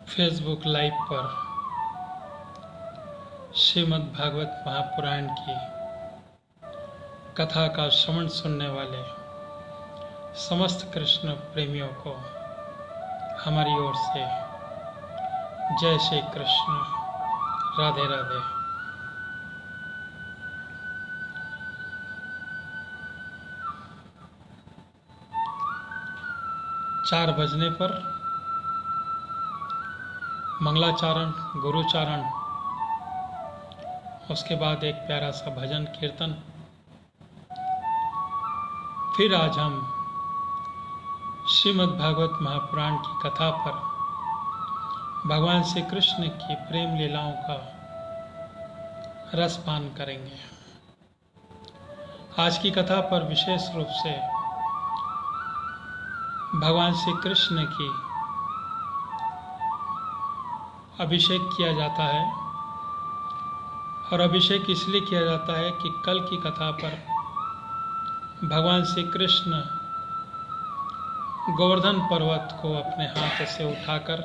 Facebook live पर श्रीमद् भागवत महापुराण की कथा का श्रवण सुनने वाले समस्त कृष्ण प्रेमियों को हमारी ओर से जय श्री कृष्ण, राधे राधे। चार बजने पर मंगलाचारण, गुरुचारण, उसके बाद एक प्यारा सा भजन कीर्तन। फिर आज हम श्रीमद् भागवत महापुराण की कथा पर भगवान श्री कृष्ण की प्रेम लीलाओं का रसपान करेंगे। आज की कथा पर विशेष रूप से भगवान श्री कृष्ण की अभिषेक किया जाता है, और अभिषेक इसलिए किया जाता है कि कल की कथा पर भगवान श्री कृष्ण गोवर्धन पर्वत को अपने हाथ से उठाकर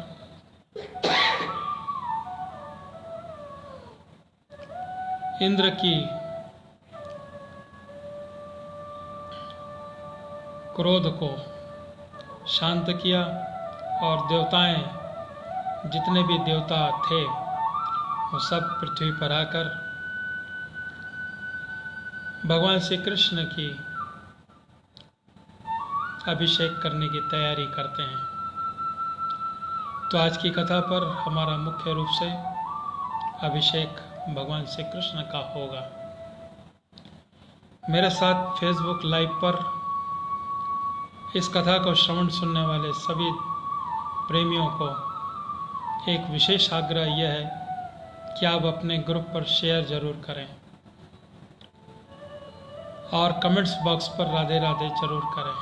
इंद्र की क्रोध को शांत किया, और देवताएं, जितने भी देवता थे, वो सब पृथ्वी पर आकर भगवान श्री कृष्ण की अभिषेक करने की तैयारी करते हैं। तो आज की कथा पर हमारा मुख्य रूप से अभिषेक भगवान श्री कृष्ण का होगा। मेरे साथ फेसबुक लाइव पर इस कथा को श्रवण सुनने वाले सभी प्रेमियों को एक विशेष आग्रह यह है कि आप अपने ग्रुप पर शेयर जरूर करें और कमेंट्स बॉक्स पर राधे राधे जरूर करें।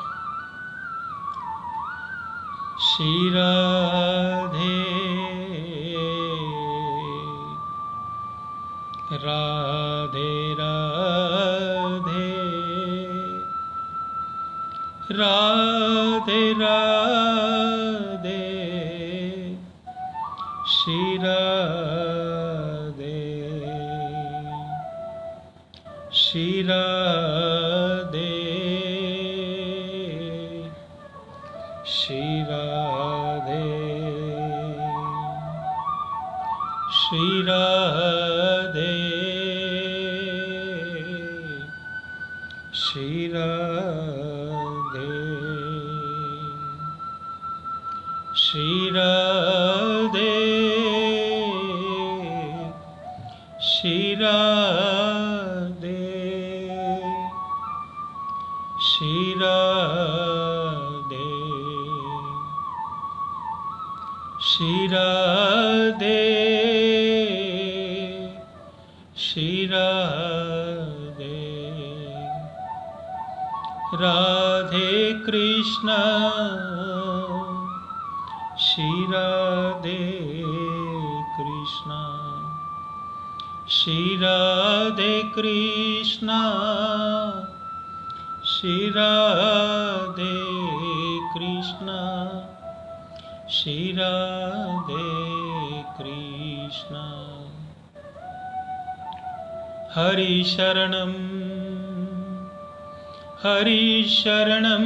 श्री राधे राधे राधे राधे राधे श्री राधे श्री राधे श्री राधे श्री राधे श्री राधे श्री राधे श्री राधे श्री राधे श्री राधे श्री राधे राधे कृष्ण श्री राधे कृष्ण श्री राधे कृष्ण श्री राधे कृष्ण श्री राधे कृष्ण हरि शरणं हरि शरणं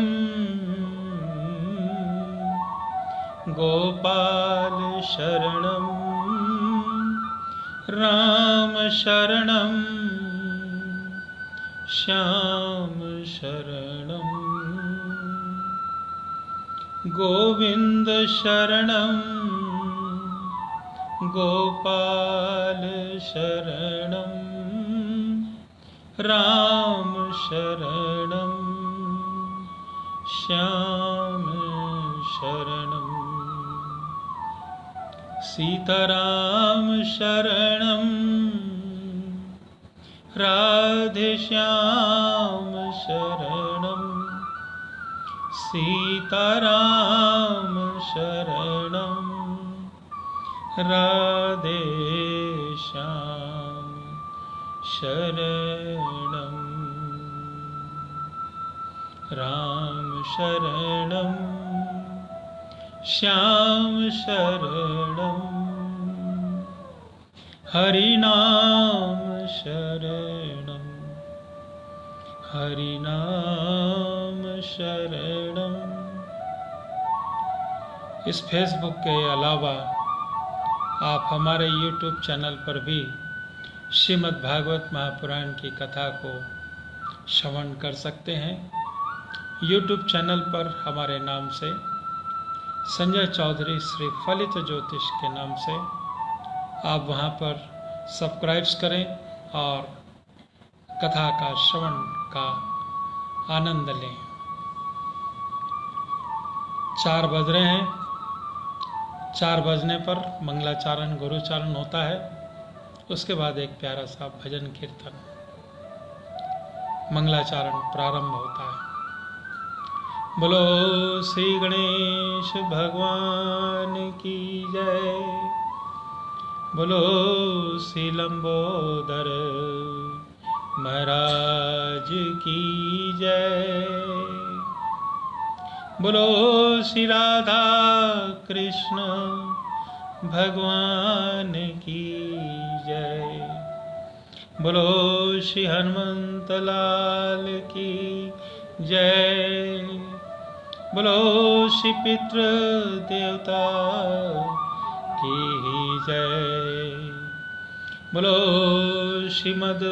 गोपाल शरणं राम शरणं श्याम शरणं गोविंद शरणं गोपाल शरणं राम शरणं श्याम शरणं सीताराम शरणं राधे श्याम शरणं सीताराम शरणं राधे श्याम शरणं राम शरणं श्याम शरणं हरिनाम शरणं हरिनाम शरणं। इस फेसबुक के अलावा आप हमारे YouTube चैनल पर भी श्रीमद् भागवत महापुराण की कथा को श्रवण कर सकते हैं। YouTube चैनल पर हमारे नाम से संजय चौधरी श्री फलित ज्योतिष के नाम से आप वहां पर सब्सक्राइब करें और कथा का श्रवण का आनंद लें। 4 बज रहे हैं। 4 बजने पर मंगलाचारण गुरुचारण होता है। उसके बाद एक प्यारा सा भजन कीर्तन मंगलाचारण प्रारंभ होता है। बोलो श्री गणेश भगवान की जय। बोलो श्री लंबोदर महाराज की जय। बोलो श्री राधा कृष्ण भगवान की जय। बोलो श्री हनुमंत लाल की जय। बोलो श्री पितृ देवता की जय। बोलो श्रीमद्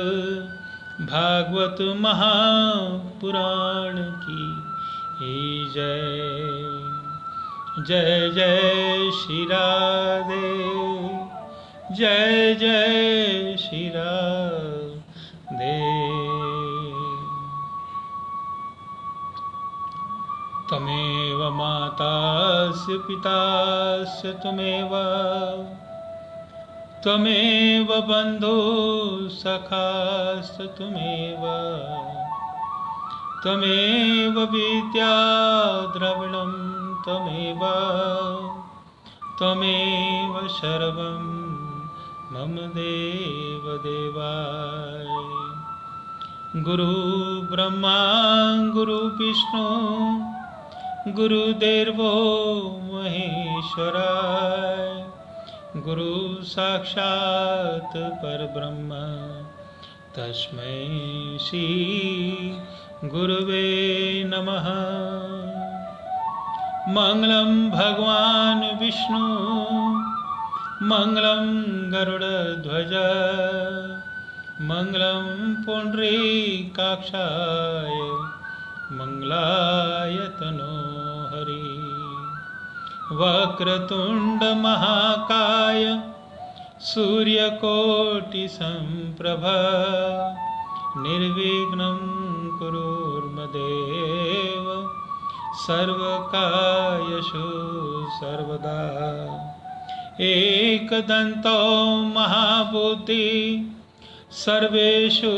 भागवत महापुराण की जय। जय जय श्री राधे, जय जय श्री राधे। तमेव मातास्य पितास्य त्वमेव बन्धु सखास्य त्वमेव विद्या द्रविणं त्वमेव सर्वं मम देव देवाय। गुरु ब्रह्मा गुरु विष्णु गुरुदेवो महेश्वराय। गुरु साक्षात् परब्रह्म तस्मै श्री गुरुवे नमः। मंगलं भगवान् विष्णु मंगलं गरुडध्वज मंगलं पुंडरीकाक्षाय मंगलाय तनो हरि। वक्रतुंड महाकाय सूर्यकोटि संप्रभ निर्विघ्नं कुरुर्मदेव सर्वकार्येषु सर्वदा। एकदन्तो महाबुद्धि सर्वेषु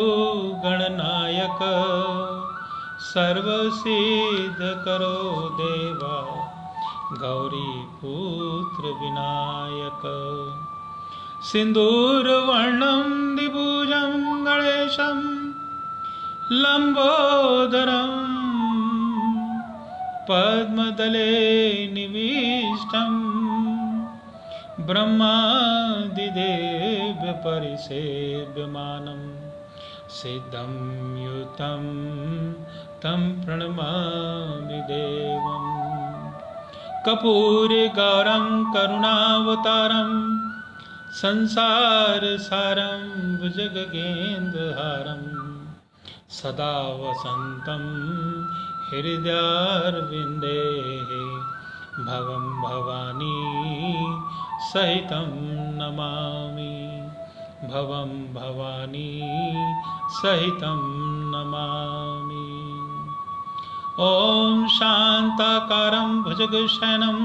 गणनायक सर्वसिद्धकरो देवा गौरीपुत्र विनायक। सिन्दूरवर्णं द्विभुजं गणेशं लम्बोदरं पद्मदले निविष्टं ब्रह्मादिदेव परिसेव्यमानं सिद्धं युतं तं प्रणमामि देवम्। कर्पूरे गौरं करुणावतारं संसारसारं भुजगेन्द्रहारं सदा वसन्तं हृदयारविन्दे भवं भवानी सहितं नमामि। भवं भवानी सहितं नमामि। ॐ शान्ताकारं भुजगशयनं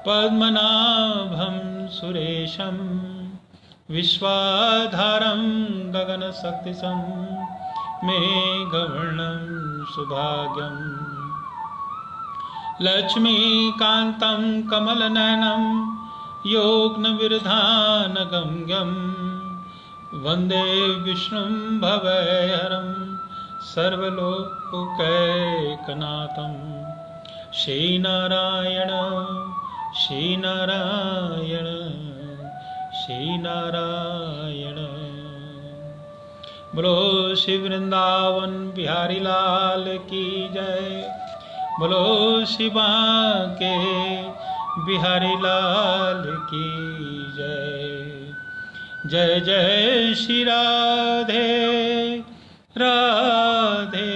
पद्मनाभं सुरेशं विश्वाधारं गगनशक्तिशं मेघवर्णं सुभाग्यं लक्ष्मीकान्तं कमलनयनं योगनविरधानगम्यं वन्दे विष्णुं भवहरं सर्वलोकैकनाथं श्रीनारायण श्री नारायण श्री नारायण। बोलो श्री वृंदावन बिहारी लाल की जय। बोलो श्री बांके बिहारी लाल की जय। जय जय श्री राधे राधे।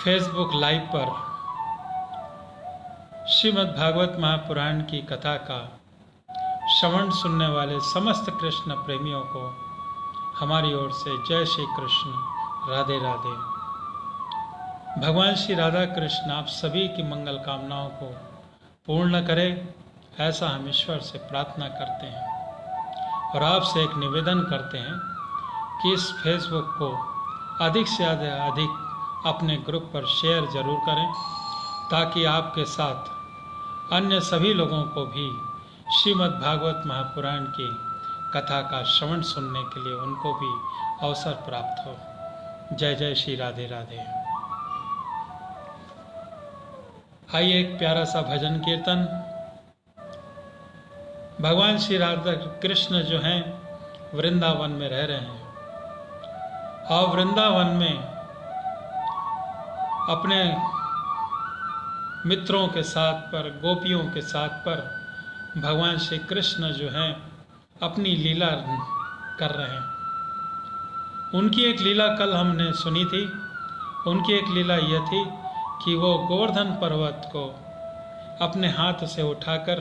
फेसबुक लाइव पर श्रीमद् भागवत महापुराण की कथा का श्रवण सुनने वाले समस्त कृष्ण प्रेमियों को हमारी ओर से जय श्री कृष्ण, राधे राधे। भगवान श्री राधा कृष्ण आप सभी की मंगल कामनाओं को पूर्ण करे, ऐसा हम ईश्वर से प्रार्थना करते हैं और आपसे एक निवेदन करते हैं कि इस फेसबुक को अधिक से अधिक अपने ग्रुप पर शेयर जरूर करें, ताकि आपके साथ अन्य सभी लोगों को भी श्रीमद् भागवत महापुराण की कथा का श्रवण सुनने के लिए उनको भी अवसर प्राप्त हो। जय जय श्री राधे राधे। आइए एक प्यारा सा भजन कीर्तन। भगवान श्री राधा कृष्ण जो हैं वृंदावन में रह रहे हैं और वृंदावन में अपने मित्रों के साथ पर, गोपियों के साथ पर भगवान श्री कृष्ण जो हैं अपनी लीला कर रहे हैं। उनकी एक लीला कल हमने सुनी थी। उनकी एक लीला यह थी कि वो गोवर्धन पर्वत को अपने हाथ से उठाकर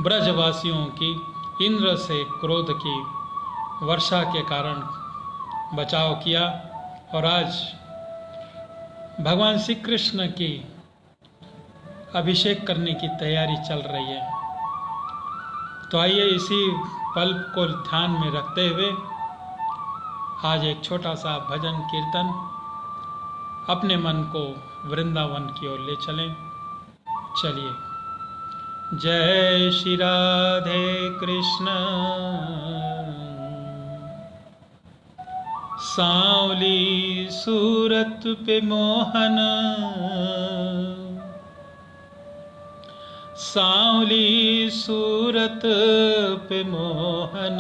ब्रजवासियों की इंद्र से क्रोध की वर्षा के कारण बचाव किया और आज भगवान श्री कृष्ण की अभिषेक करने की तैयारी चल रही है। तो आइए इसी पल को ध्यान में रखते हुए आज एक छोटा सा भजन कीर्तन अपने मन को वृंदावन की ओर ले चलें। चलिए। जय श्री राधे कृष्ण। सांवली सूरत पे मोहन, सांवली सूरत पे मोहन,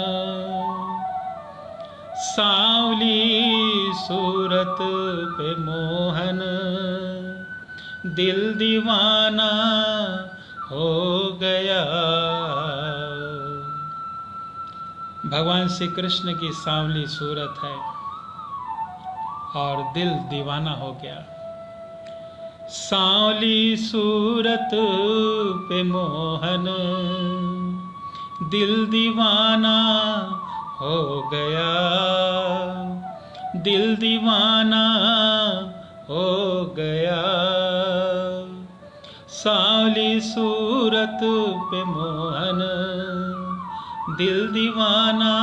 सांवली सूरत पे मोहन, दिल दीवाना हो गया। भगवान श्री कृष्ण की सांवली सूरत है और दिल दीवाना हो गया। सांवली सूरत पे मोहन, दिल दीवाना हो गया, दिल दीवाना हो गया। सांवली सूरत पे मोहन, दिल दीवाना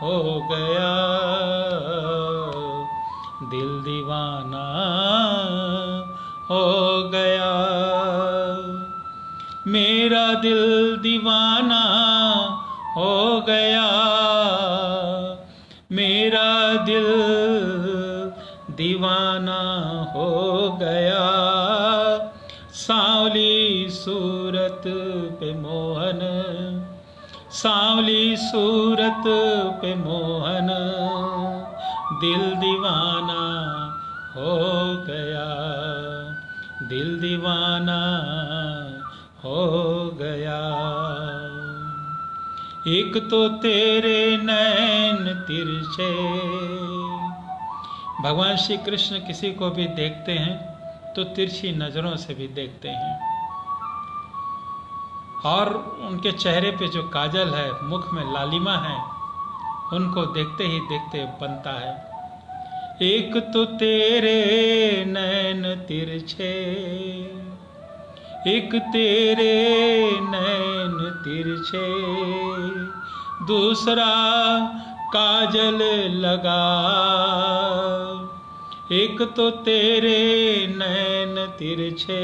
हो गया, दिल दीवाना हो गया। मेरा दिल दीवाना हो गया, मेरा दिल दीवाना हो गया। सांवली सूरत पे मोहन, सांवली सूरत पे मोहन, दिल दीवाना हो गया, दिल दीवाना हो गया। एक तो तेरे नैन तिरछे। भगवान श्री कृष्ण किसी को भी देखते हैं तो तिरछी नजरों से भी देखते हैं और उनके चेहरे पे जो काजल है, मुख में लालिमा है, उनको देखते ही देखते बनता है। एक तो तेरे नैन तिरछे, एक तेरे नैन तिरछे, दूसरा काजल लगा। एक तो तेरे नैन तिरछे,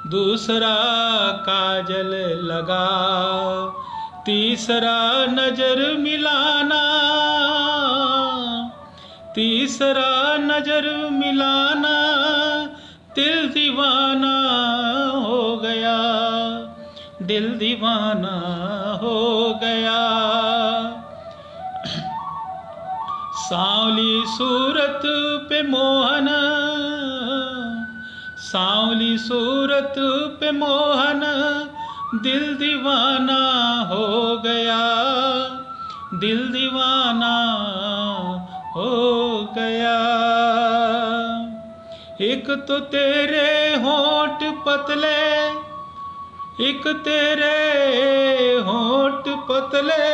दूसरा काजल लगा, तीसरा नजर मिलाना, तीसरा नजर मिलाना, दिल दीवाना हो गया, दिल दीवाना हो गया। सांवली सूरत पे मोहन, सांवली सूरत पे मोहन, दिल दीवाना हो गया, दिल दीवाना हो गया। एक तो तेरे होंठ पतले, एक तेरे होंठ पतले,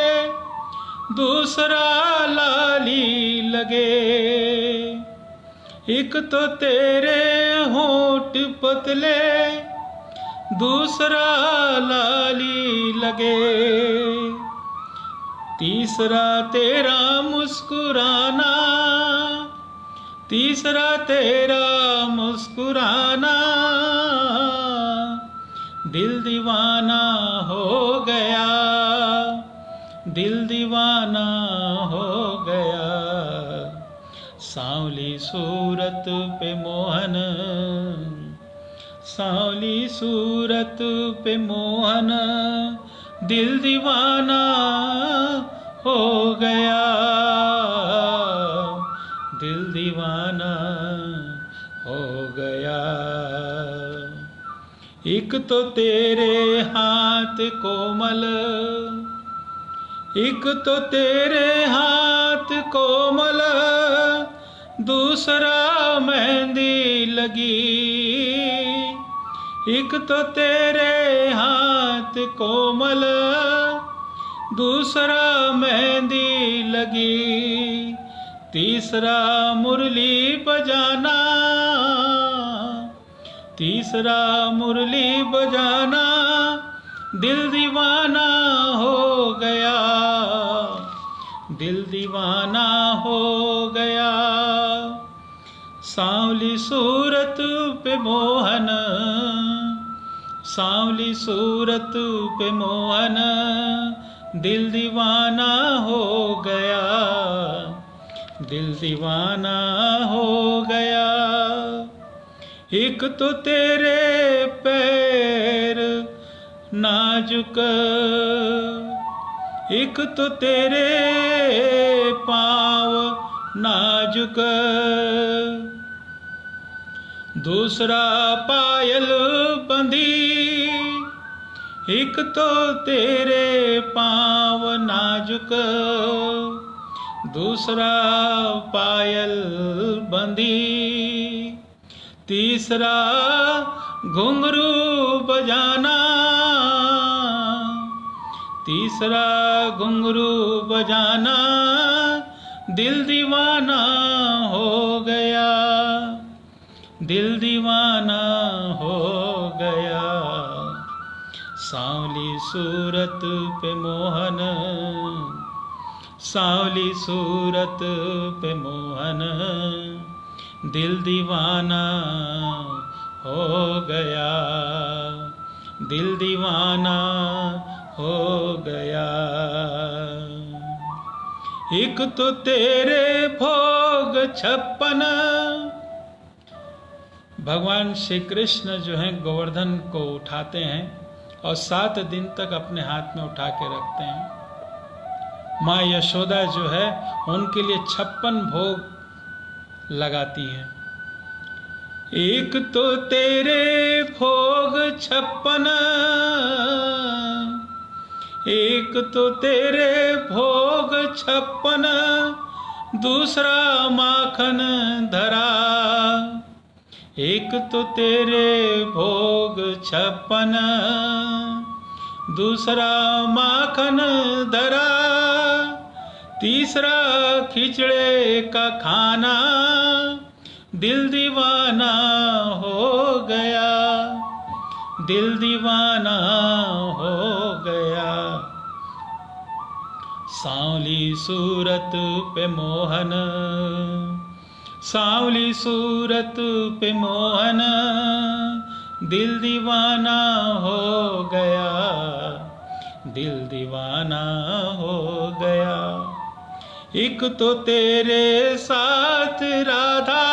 दूसरा लाली लगे। एक तो तेरे होंठ पतले, दूसरा लाली लगे। तीसरा तेरा मुस्कुराना, तीसरा तेरा मुस्कुराना, दिल दीवाना हो गया, दिल दीवाना हो गया। सांवली सूरत पे मोहन, सांवली सूरत पे मोहन, दिल दीवाना हो गया, दिल दीवाना हो गया। एक तो तेरे हाथ कोमल, एक तो तेरे हाथ कोमल, दूसरा मेहंदी लगी। एक तो तेरे हाथ कोमल, दूसरा मेहंदी लगी। तीसरा मुरली बजाना, तीसरा मुरली बजाना, दिल दीवाना हो गया, दिल दीवाना हो गया। सांवली सूरत पे मोहन, सांवली सूरत पे मोहन, दिल दीवाना हो गया, दिल दीवाना हो गया। एक तो तेरे पैर नाजुक, एक तो तेरे पाँव नाजुक, दूसरा पायल बंधी। एक तो तेरे पाँव नाजुक, दूसरा पायल बंधी। तीसरा घुंघरू बजाना, तीसरा घुंघरू बजाना, दिल दीवाना हो गया, दिल दीवाना हो गया। सांवली सूरत पे मोहन, सांवली सूरत पे मोहन, दिल दीवाना हो गया, दिल दीवाना हो गया। एक तो तेरे भोग 56, भगवान श्री कृष्ण जो हैं गोवर्धन को उठाते हैं और 7 दिन तक अपने हाथ में उठा के रखते हैं। माँ यशोदा जो है उनके लिए 56 भोग लगाती हैं। एक तो तेरे भोग 56, एक तो तेरे भोग 56, दूसरा माखन धरा। एक तो तेरे भोग 56, दूसरा माखन धरा। तीसरा खिचड़े का खाना, दिल दीवाना हो गया, दिल दीवाना हो गया। सांवली सूरत पे मोहन, सांवली सूरत पे मोहन, दिल दीवाना हो गया, दिल दीवाना हो गया। एक तो तेरे साथ राधा,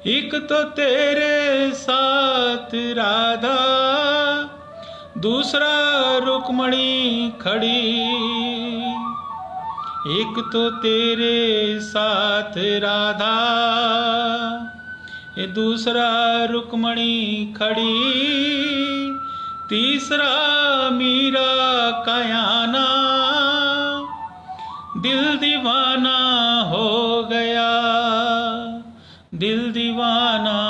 एक तो तेरे साथ राधा, दूसरा रुक्मणी खड़ी। एक तो तेरे साथ राधा, ये दूसरा रुक्मणी खड़ी, तीसरा मीरा कयाना, दिल दीवाना हो गया, दिल दीवाना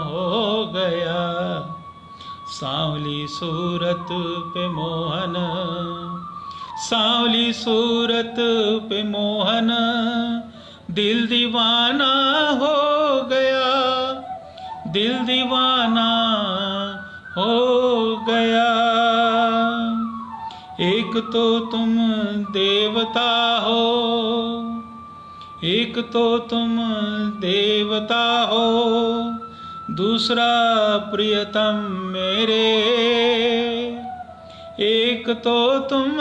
हो गया। सांवली सूरत पे मोहन, सांवली सूरत पे मोहन, दिल दीवाना हो गया, दिल दीवाना हो गया। एक तो तुम देवता हो, एक तो तुम देवता हो, दूसरा प्रियतम मेरे। एक तो तुम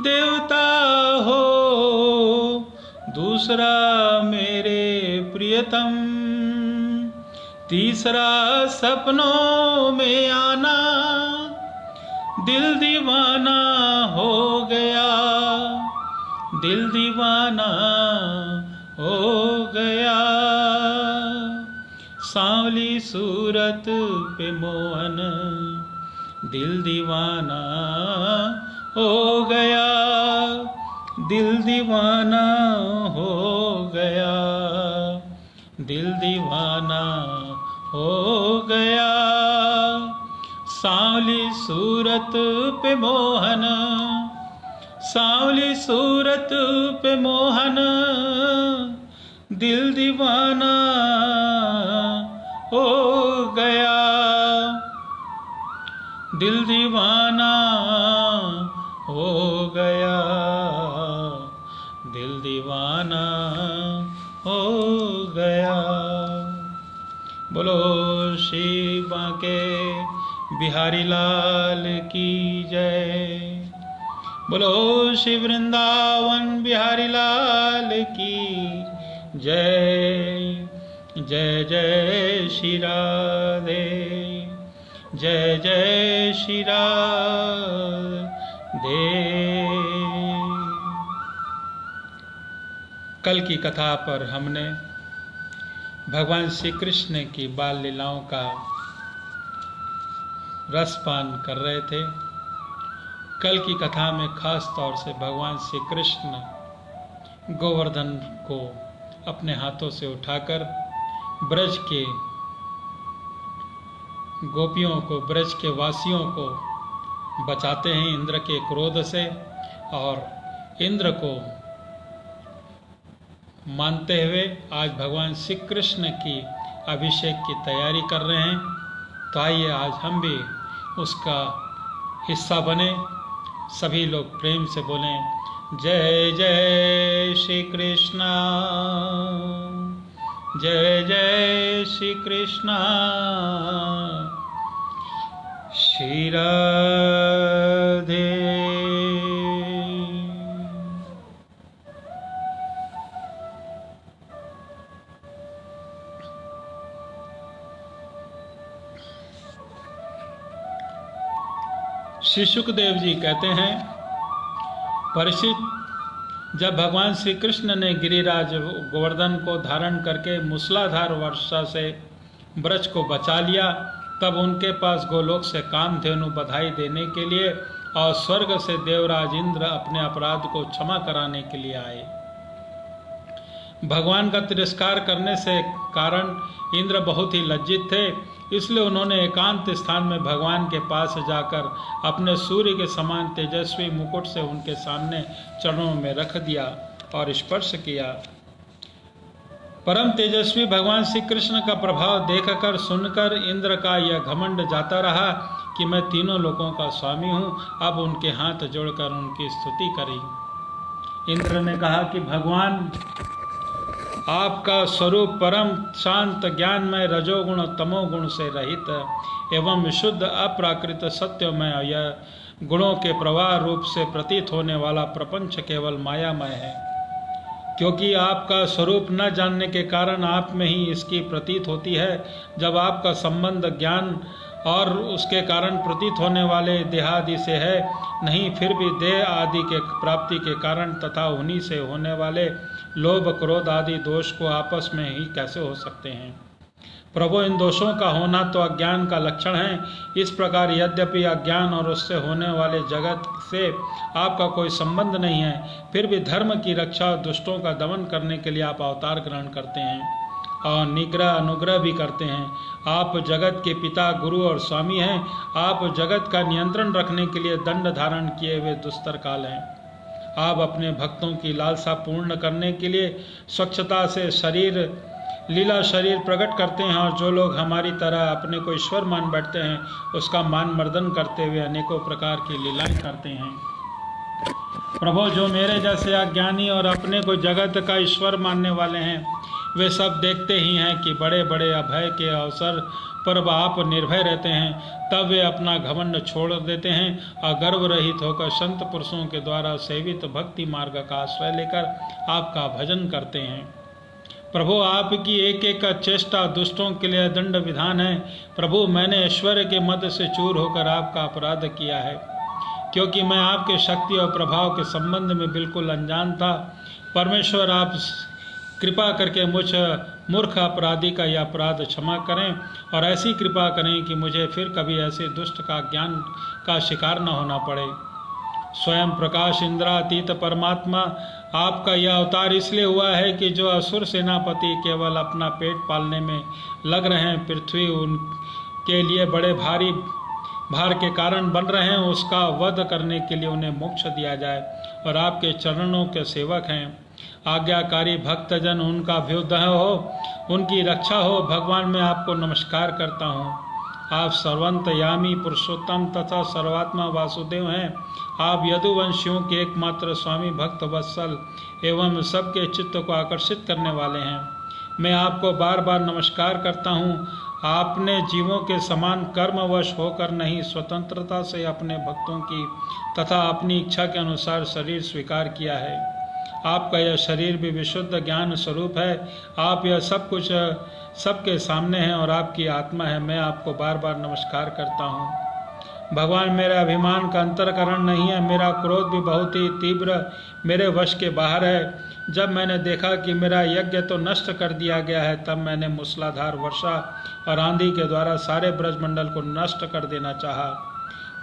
देवता हो, दूसरा मेरे प्रियतम, तीसरा सपनों में आना, दिल दीवाना हो गया, दिल दीवाना हो गया। सांवली सूरत पे मोहन, दिल दीवाना हो गया, दिल दीवाना हो गया, दिल दीवाना हो गया। सांवली सूरत पे मोहन, सांवली सूरत पे मोहन, दिल दीवाना हो गया, दिल दीवाना हो गया, दिल दीवाना हो गया। बोलो श्री बांके बिहारी लाल की जय, बोलो श्री वृंदावन बिहारी लाल की जय। जय जय श्री राधे, जय जय श्री राधे। कल की कथा पर हमने भगवान श्री कृष्ण की बाल लीलाओं का रसपान कर रहे थे। कल की कथा में खास तौर से भगवान श्री कृष्ण गोवर्धन को अपने हाथों से उठाकर ब्रज के गोपियों को, ब्रज के वासियों को बचाते हैं इंद्र के क्रोध से, और इंद्र को मानते हुए आज भगवान श्री कृष्ण की अभिषेक की तैयारी कर रहे हैं। तो आइए आज हम भी उसका हिस्सा बने। सभी लोग प्रेम से बोलें, जय जय श्री कृष्ण, जय जय श्री कृष्ण, श्री राधे। श्री सुखदेव जी कहते हैं, परीक्षित, जब भगवान श्री कृष्ण ने गिरिराज गोवर्धन को धारण करके मूसलाधार वर्षा से ब्रज को बचा लिया, तब उनके पास गोलोक से कामधेनु बधाई देने के लिए और स्वर्ग से देवराज इंद्र अपने अपराध को क्षमा कराने के लिए आए। भगवान का तिरस्कार करने से कारण इंद्र बहुत ही लज्जित थे, इसलिए उन्होंने एकांत स्थान में भगवान के पास जाकर अपने सूर्य के समान तेजस्वी मुकुट से उनके सामने चरणों में रख दिया और स्पर्श किया। परम तेजस्वी भगवान श्री कृष्ण का प्रभाव देखकर सुनकर इंद्र का यह घमंड जाता रहा कि मैं तीनों लोकों का स्वामी हूँ। अब उनके हाथ जोड़कर उनकी स्तुति करी। इंद्र ने कहा कि भगवान, आपका स्वरूप परम शांत ज्ञानमय रजोगुण तमोगुण से रहित एवं विशुद्ध अप्राकृत सत्यमय यह गुणों के प्रवाह रूप से प्रतीत होने वाला प्रपंच केवल मायामय है, क्योंकि आपका स्वरूप न जानने के कारण आप में ही इसकी प्रतीत होती है। जब आपका संबंध ज्ञान और उसके कारण प्रतीत होने वाले देहादि से है नहीं, फिर भी देह आदि के प्राप्ति के कारण तथा उन्हीं से होने वाले लोभ क्रोध आदि दोष को आपस में ही कैसे हो सकते हैं। प्रभु, इन दोषों का होना तो अज्ञान का लक्षण है। इस प्रकार यद्यपि अज्ञान और उससे होने वाले जगत से आपका कोई संबंध नहीं है, फिर भी धर्म की रक्षा और दुष्टों का दमन करने के लिए आप अवतार ग्रहण करते हैं और निग्रह अनुग्रह भी करते हैं। आप जगत के पिता, गुरु और स्वामी हैं। आप जगत का नियंत्रण रखने के लिए दंड धारण किए हुए दुस्तर काल हैं। आप अपने भक्तों की लालसा पूर्ण करने के लिए स्वच्छता से लीला शरीर प्रकट करते हैं, और जो लोग हमारी तरह अपने को ईश्वर मान बैठते हैं उसका मान मर्दन करते हुए अनेकों प्रकार की लीलाएं करते हैं। प्रभु, जो मेरे जैसे अज्ञानी और अपने को जगत का ईश्वर मानने वाले हैं, वे सब देखते ही हैं कि बड़े बड़े अभय के अवसर पर आप निर्भय रहते हैं, तब वे अपना घमंड छोड़ देते हैं और गर्व रहित होकर संत पुरुषों के द्वारा सेवित भक्ति मार्ग का आश्रय लेकर आपका भजन करते हैं। प्रभु, आपकी एक एक चेष्टा दुष्टों के लिए दंड विधान है। प्रभु, मैंने ऐश्वर्य के मद से चूर होकर आपका अपराध किया है, क्योंकि मैं आपके शक्ति और प्रभाव के संबंध में बिल्कुल अनजान था। परमेश्वर, आप कृपा करके मुझ मूर्ख अपराधी का यह अपराध क्षमा करें और ऐसी कृपा करें कि मुझे फिर कभी ऐसे दुष्ट का ज्ञान का शिकार न होना पड़े। स्वयं प्रकाश इंद्रातीत परमात्मा, आपका यह अवतार इसलिए हुआ है कि जो असुर सेनापति केवल अपना पेट पालने में लग रहे हैं, पृथ्वी उनके लिए बड़े भारी भार के कारण बन रहे हैं, उसका वध करने के लिए उन्हें मोक्ष दिया जाए और आपके चरणों के सेवक हैं। आज्ञाकारी भक्तजन उनका अभ्युदय हो, उनकी रक्षा हो। भगवान, मैं आपको नमस्कार करता हूँ। आप सर्वंतयामी पुरुषोत्तम तथा सर्वात्मा वासुदेव हैं। आप यदुवंशियों के एकमात्र स्वामी, भक्त वत्सल एवं सबके चित्त को आकर्षित करने वाले हैं। मैं आपको बार बार नमस्कार करता हूँ। आपने जीवों के समान कर्मवश होकर नहीं, स्वतंत्रता से अपने भक्तों की तथा अपनी इच्छा के अनुसार शरीर स्वीकार किया है। आपका यह शरीर भी विशुद्ध ज्ञान स्वरूप है। आप यह सब कुछ सबके सामने हैं और आपकी आत्मा है। मैं आपको बार बार नमस्कार करता हूँ। भगवान, मेरा अभिमान का अंतरकरण नहीं है। मेरा क्रोध भी बहुत ही तीव्र मेरे वश के बाहर है। जब मैंने देखा कि मेरा यज्ञ तो नष्ट कर दिया गया है, तब मैंने मूसलाधार वर्षा और आंधी के द्वारा सारे ब्रजमंडल को नष्ट कर देना चाहा।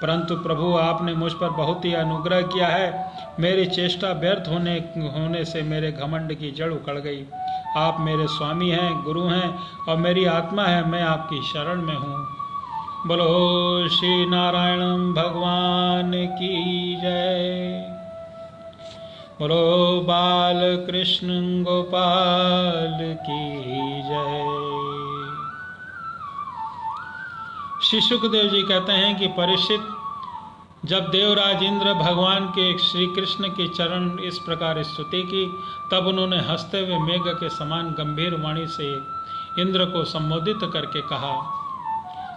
परंतु प्रभु, आपने मुझ पर बहुत ही अनुग्रह किया है। मेरी चेष्टा व्यर्थ होने से मेरे घमंड की जड़ उखड़ गई। आप मेरे स्वामी हैं, गुरु हैं और मेरी आत्मा है। मैं आपकी शरण में हूँ। बोलो श्री नारायण भगवान की जय। बोलो बाल कृष्ण गोपाल की जय। श्री सुखदेव जी कहते हैं कि परीक्षित, जब देवराज इंद्र भगवान के श्री कृष्ण के चरण इस प्रकार स्तुति की, तब उन्होंने हंसते हुए मेघ के समान गंभीर वाणी से इंद्र को संबोधित करके कहा।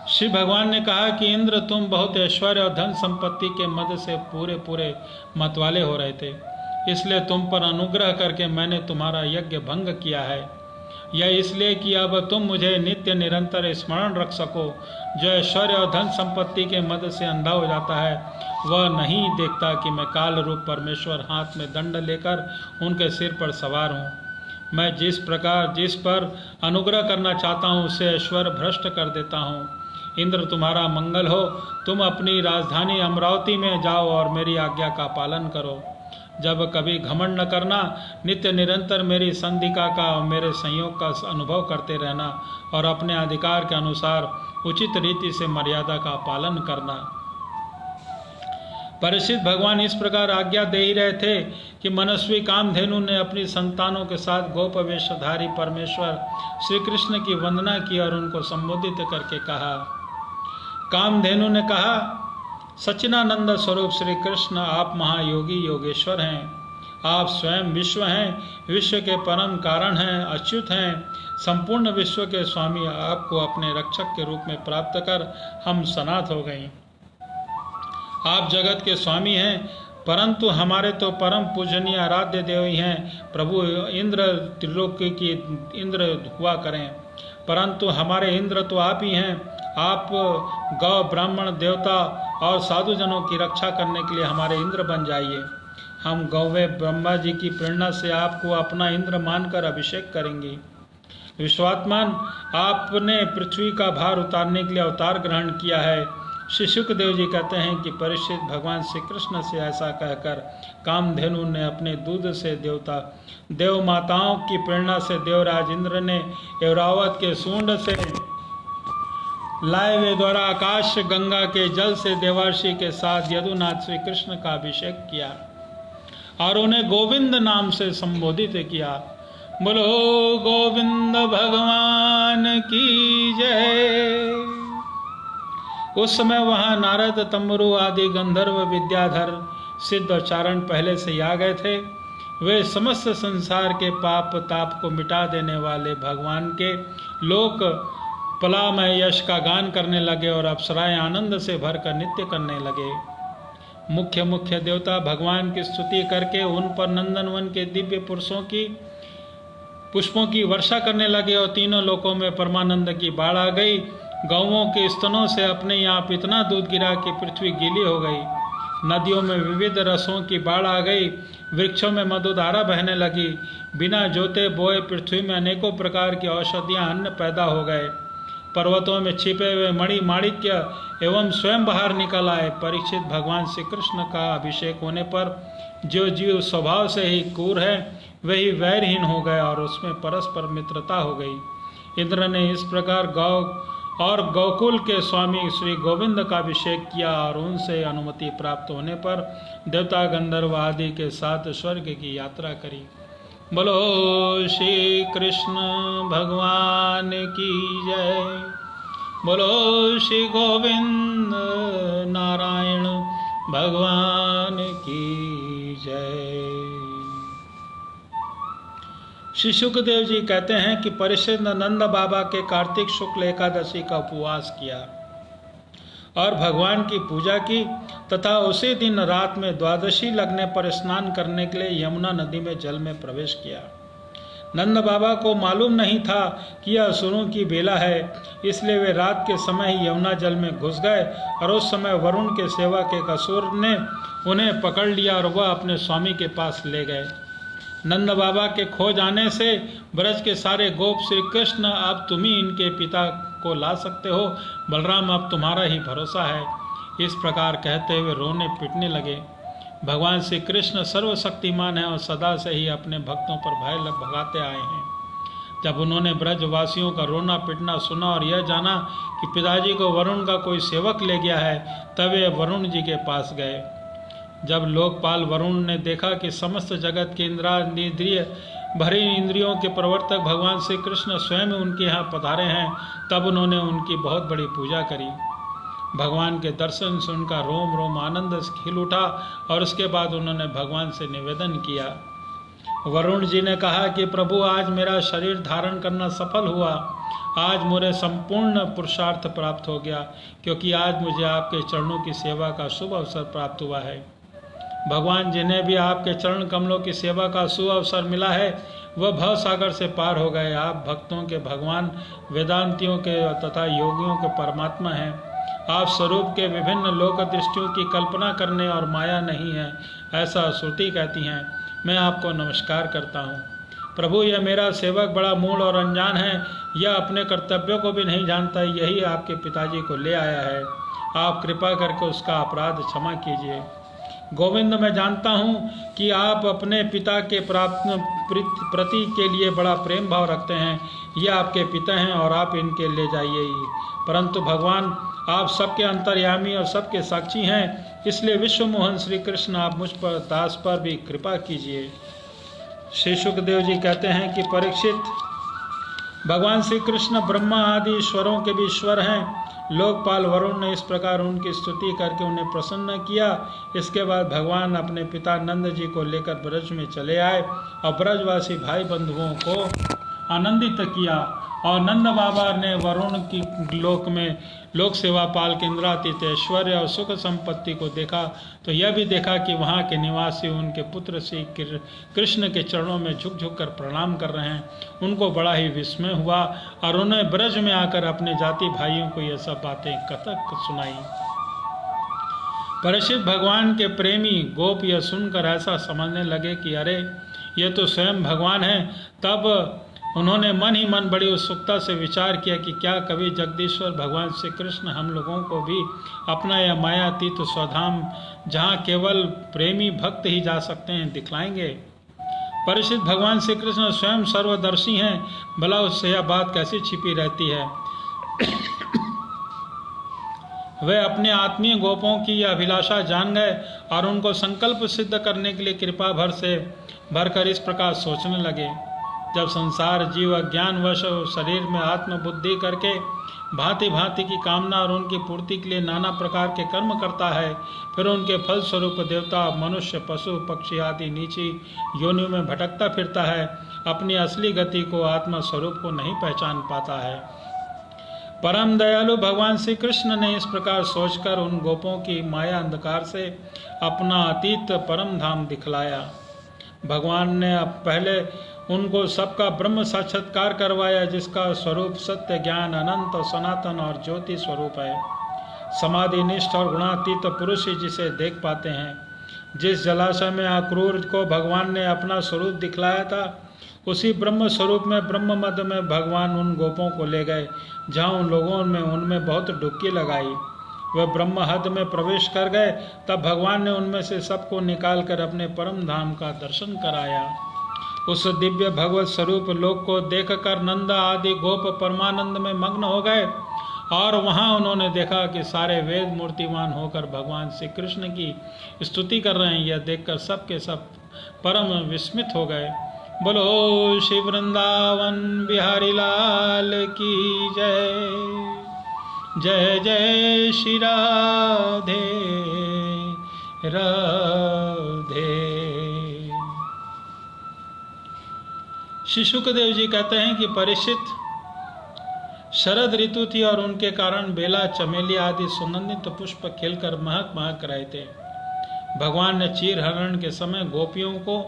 श्री भगवान ने कहा कि इंद्र, तुम बहुत ऐश्वर्य और धन संपत्ति के मद से पूरे मतवाले हो रहे थे, इसलिए तुम पर अनुग्रह करके मैंने तुम्हारा यज्ञ भंग किया है। यह इसलिए कि अब तुम मुझे नित्य निरंतर स्मरण रख सको। जो ऐश्वर्य और धन संपत्ति के मद से अंधा हो जाता है, वह नहीं देखता कि मैं काल रूप परमेश्वर हाथ में दंड लेकर उनके सिर पर सवार हूँ। मैं जिस पर अनुग्रह करना चाहता हूँ, उसे ऐश्वर्य भ्रष्ट कर देता हूँ। इंद्र, तुम्हारा मंगल हो। तुम अपनी राजधानी अमरावती में जाओ और मेरी आज्ञा का पालन करो। जब कभी घमंड न करना, नित्य निरंतर मेरी संधिका का और मेरे संयोग का अनुभव करते रहना और अपने अधिकार के अनुसार उचित रीति से मर्यादा का पालन करना। परीक्षित, भगवान इस प्रकार आज्ञा दे ही रहे थे कि मनस्वी कामधेनु ने अपनी संतानों के साथ गोप वेशधारी परमेश्वर श्री कृष्ण की वंदना की और उनको संबोधित करके कहा। कामधेनु ने कहा, सच्चिदानंद स्वरूप श्री कृष्ण, आप महायोगी योगेश्वर हैं। आप स्वयं विश्व हैं, विश्व के परम कारण हैं, अच्युत हैं, संपूर्ण विश्व के स्वामी। आपको अपने रक्षक के रूप में प्राप्त कर हम सनाथ हो गए। आप जगत के स्वामी हैं, परंतु हमारे तो परम पूजनीय आराध्य देव ही हैं। प्रभु इंद्र त्रिलोकी की इंद्र हुआ करें, परंतु हमारे इंद्र तो आप ही हैं। आप गौ ब्राह्मण देवता और साधुजनों की रक्षा करने के लिए हमारे इंद्र बन जाइए। हम गौवे ब्रह्मा जी की प्रेरणा से आपको अपना इंद्र मानकर अभिषेक करेंगे। विश्वात्मान, आपने पृथ्वी का भार उतारने के लिए अवतार ग्रहण किया है। श्री शुकदेव जी कहते हैं कि परीक्षित, भगवान श्री कृष्ण से ऐसा कहकर कामधेनु ने अपने दूध से देव माताओं की प्रेरणा से देवराज इंद्र ने ऐरावत के सूंड से लाए हुए द्वारा आकाश गंगा के जल से देवर्षि के साथ यदुनाथ श्री कृष्ण का अभिषेक किया और उन्हें गोविंद नाम से संबोधित किया। बोलो गोविंद भगवान की जय। उस समय वहां नारद, तम्बरु आदि गंधर्व, विद्याधर, सिद्ध और चारण पहले से ही आ गए थे। वे समस्त संसार के पाप ताप को मिटा देने वाले भगवान के लोक पलामय यश का गान करने लगे और अप्सराएं आनंद से भरकर नृत्य करने लगे। मुख्य देवता भगवान की स्तुति करके उन पर नंदनवन के दिव्य पुष्पों की वर्षा करने लगे और तीनों लोकों में परमानंद की बाढ़ आ गई। गौओं के स्तनों से अपने यहाँ इतना दूध गिरा कि पृथ्वी गीली हो गई। नदियों में विविध रसों की बाढ़ आ गई। वृक्षों में मधुधारा बहने लगी। बिना जोते बोए पृथ्वी में अनेकों प्रकार की औषधियाँ अन्न पैदा हो गए। पर्वतों में छिपे हुए मणि माणिक्य एवं स्वयं बाहर निकल आए। परीक्षित, भगवान श्री कृष्ण का अभिषेक होने पर जो जीव स्वभाव से ही क्रूर है वही वैरहीन हो गए और उसमें परस्पर मित्रता हो गई। इंद्र ने इस प्रकार गौकुल के स्वामी श्री गोविंद का अभिषेक किया और उनसे अनुमति प्राप्त होने पर देवता गंधर्व आदि के साथ स्वर्ग की यात्रा करी। बोलो श्री कृष्ण भगवान की जय। बोलो श्री गोविंद नारायण भगवान की जय। श्री शुकदेव जी कहते हैं कि परीक्षित ने नंद बाबा के कार्तिक शुक्ल एकादशी का उपवास किया और भगवान की पूजा की तथा उसी दिन रात में द्वादशी लगने पर स्नान करने के लिए यमुना नदी में जल में प्रवेश किया। नंद बाबा को मालूम नहीं था कि यह असुरों की बेला है, इसलिए वे रात के समय ही यमुना जल में घुस गए और उस समय वरुण के सेवक एक असुर ने उन्हें पकड़ लिया और वह अपने स्वामी के पास ले गए। नंद बाबा के खो जाने से ब्रज के सारे गोप, श्री कृष्ण अब तुम ही इनके पिता को ला सकते हो, बलराम अब तुम्हारा ही भरोसा है। इस प्रकार कहते हुए रोने पीटने लगे। भगवान श्री कृष्ण सर्वशक्तिमान है और सदा से ही अपने भक्तों पर भय भगाते आए हैं। जब उन्होंने ब्रजवासियों का रोना पीटना सुना और यह जाना कि पिताजी को वरुण का कोई सेवक ले गया है, तब वे वरुण जी के पास गए। जब लोकपाल वरुण ने देखा कि समस्त जगत के इंद्रिय भरी इंद्रियों के प्रवर्तक भगवान श्री कृष्ण स्वयं उनके यहाँ पधारे हैं, तब उन्होंने उनकी बहुत बड़ी पूजा करी। भगवान के दर्शन से उनका रोम रोम आनंद से खिल उठा और उसके बाद उन्होंने भगवान से निवेदन किया। वरुण जी ने कहा कि प्रभु, आज मेरा शरीर धारण करना सफल हुआ। आज मुझे संपूर्ण पुरुषार्थ प्राप्त हो गया, क्योंकि आज मुझे आपके चरणों की सेवा का शुभ अवसर प्राप्त हुआ है। भगवान, जिन्हें भी आपके चरण कमलों की सेवा का शुभ अवसर मिला है, वह भव सागर से पार हो गए। आप भक्तों के भगवान, वेदांतियों के तथा योगियों के परमात्मा हैं। आप स्वरूप के विभिन्न लोक दृष्टियों की कल्पना करने और माया नहीं है, ऐसा श्रुति कहती हैं। मैं आपको नमस्कार करता हूँ। प्रभु, यह मेरा सेवक बड़ा मूढ़ और अनजान है। यह अपने कर्तव्यों को भी नहीं जानता। यही आपके पिताजी को ले आया है। आप कृपा करके उसका अपराध क्षमा कीजिए। गोविंद, मैं जानता हूँ कि आप अपने पिता के प्रति के लिए बड़ा प्रेम भाव रखते हैं। ये आपके पिता हैं और आप इनके ले जाइए ही। परंतु भगवान, आप सबके अंतर्यामी और सबके साक्षी हैं, इसलिए विश्व मोहन श्री कृष्ण, आप मुझ पर दास पर भी कृपा कीजिए। श्री शुकदेव जी कहते हैं कि परीक्षित, भगवान श्री कृष्ण ब्रह्मा आदि ईश्वरों के भी ईश्वर हैं। लोकपाल वरुण ने इस प्रकार उनकी स्तुति करके उन्हें प्रसन्न किया। इसके बाद भगवान अपने पिता नंद जी को लेकर ब्रज में चले आए और ब्रजवासी भाई बंधुओं को आनंदित किया और नंद बाबा ने वरुण की लोक में लोक सेवापाल के इंद्रातीत ऐश्वर्य और सुख संपत्ति को देखा तो यह भी देखा कि वहाँ के निवासी उनके पुत्र श्री कृष्ण के चरणों में झुक झुक कर प्रणाम कर रहे हैं। उनको बड़ा ही विस्मय हुआ और उन्हें ब्रज में आकर अपने जाति भाइयों को यह सब बातें कथक सुनाई। परीक्षित भगवान के प्रेमी गोप यह सुनकर ऐसा समझने लगे कि अरे ये तो स्वयं भगवान है। तब उन्होंने मन ही मन बड़ी उत्सुकता से विचार किया कि क्या कभी जगदीश्वर भगवान श्री कृष्ण हम लोगों को भी अपना यह मायातीत स्वधाम, जहाँ केवल प्रेमी भक्त ही जा सकते हैं, दिखलाएंगे। परीक्षित भगवान श्री कृष्ण स्वयं सर्वदर्शी हैं, भला उससे यह बात कैसी छिपी रहती है। वे अपने आत्मीय गोपों की यह अभिलाषा जान गए और उनको संकल्प सिद्ध करने के लिए कृपा भरकर इस प्रकार सोचने लगे। जब संसार जीव अज्ञानवश शरीर में आत्मबुद्धि करके भांति भांति की कामना और उनकी पूर्ति के लिए नाना प्रकार के कर्म करता है, फिर उनके फल स्वरूप देवता, मनुष्य, पशु, पक्षी आदि नीची योनियों में भटकता फिरता है, अपनी असली गति को, आत्मा स्वरूप को नहीं पहचान पाता है। परम दयालु भगवान श्री कृष्ण ने इस प्रकार सोचकर उन गोपों की माया अंधकार से अपना अतीत परम धाम दिखलाया। भगवान ने अब पहले उनको सबका ब्रह्म साक्षात्कार करवाया, जिसका स्वरूप सत्य, ज्ञान, अनंत, सनातन और ज्योति स्वरूप है। समाधि निष्ठ और गुणातीत पुरुष ही जिसे देख पाते हैं। जिस जलाशय में अक्रूर को भगवान ने अपना स्वरूप दिखलाया था, उसी ब्रह्म स्वरूप में ब्रह्म मध्य में भगवान उन गोपों को ले गए, जहाँ उन लोगों में उनमें बहुत डुबकी लगाई। वह ब्रह्म हद में प्रवेश कर गए, तब भगवान ने उनमें से सबको निकालकर अपने परम धाम का दर्शन कराया। उस दिव्य भगवत स्वरूप लोक को देखकर नंद आदि गोप परमानंद में मग्न हो गए और वहाँ उन्होंने देखा कि सारे वेद मूर्तिमान होकर भगवान श्री कृष्ण की स्तुति कर रहे हैं। यह देखकर सबके सब परम विस्मित हो गए। बोलो श्री वृंदावन बिहारी लाल की जय। जय जय श्री राधे राधे। श्री शुकदेव जी कहते हैं कि परीक्षित, शरद ऋतु थी और उनके कारण बेला, चमेली आदि सुगंधित पुष्प खिलकर महक महक रहे थे। भगवान ने चीर हरण के समय गोपियों को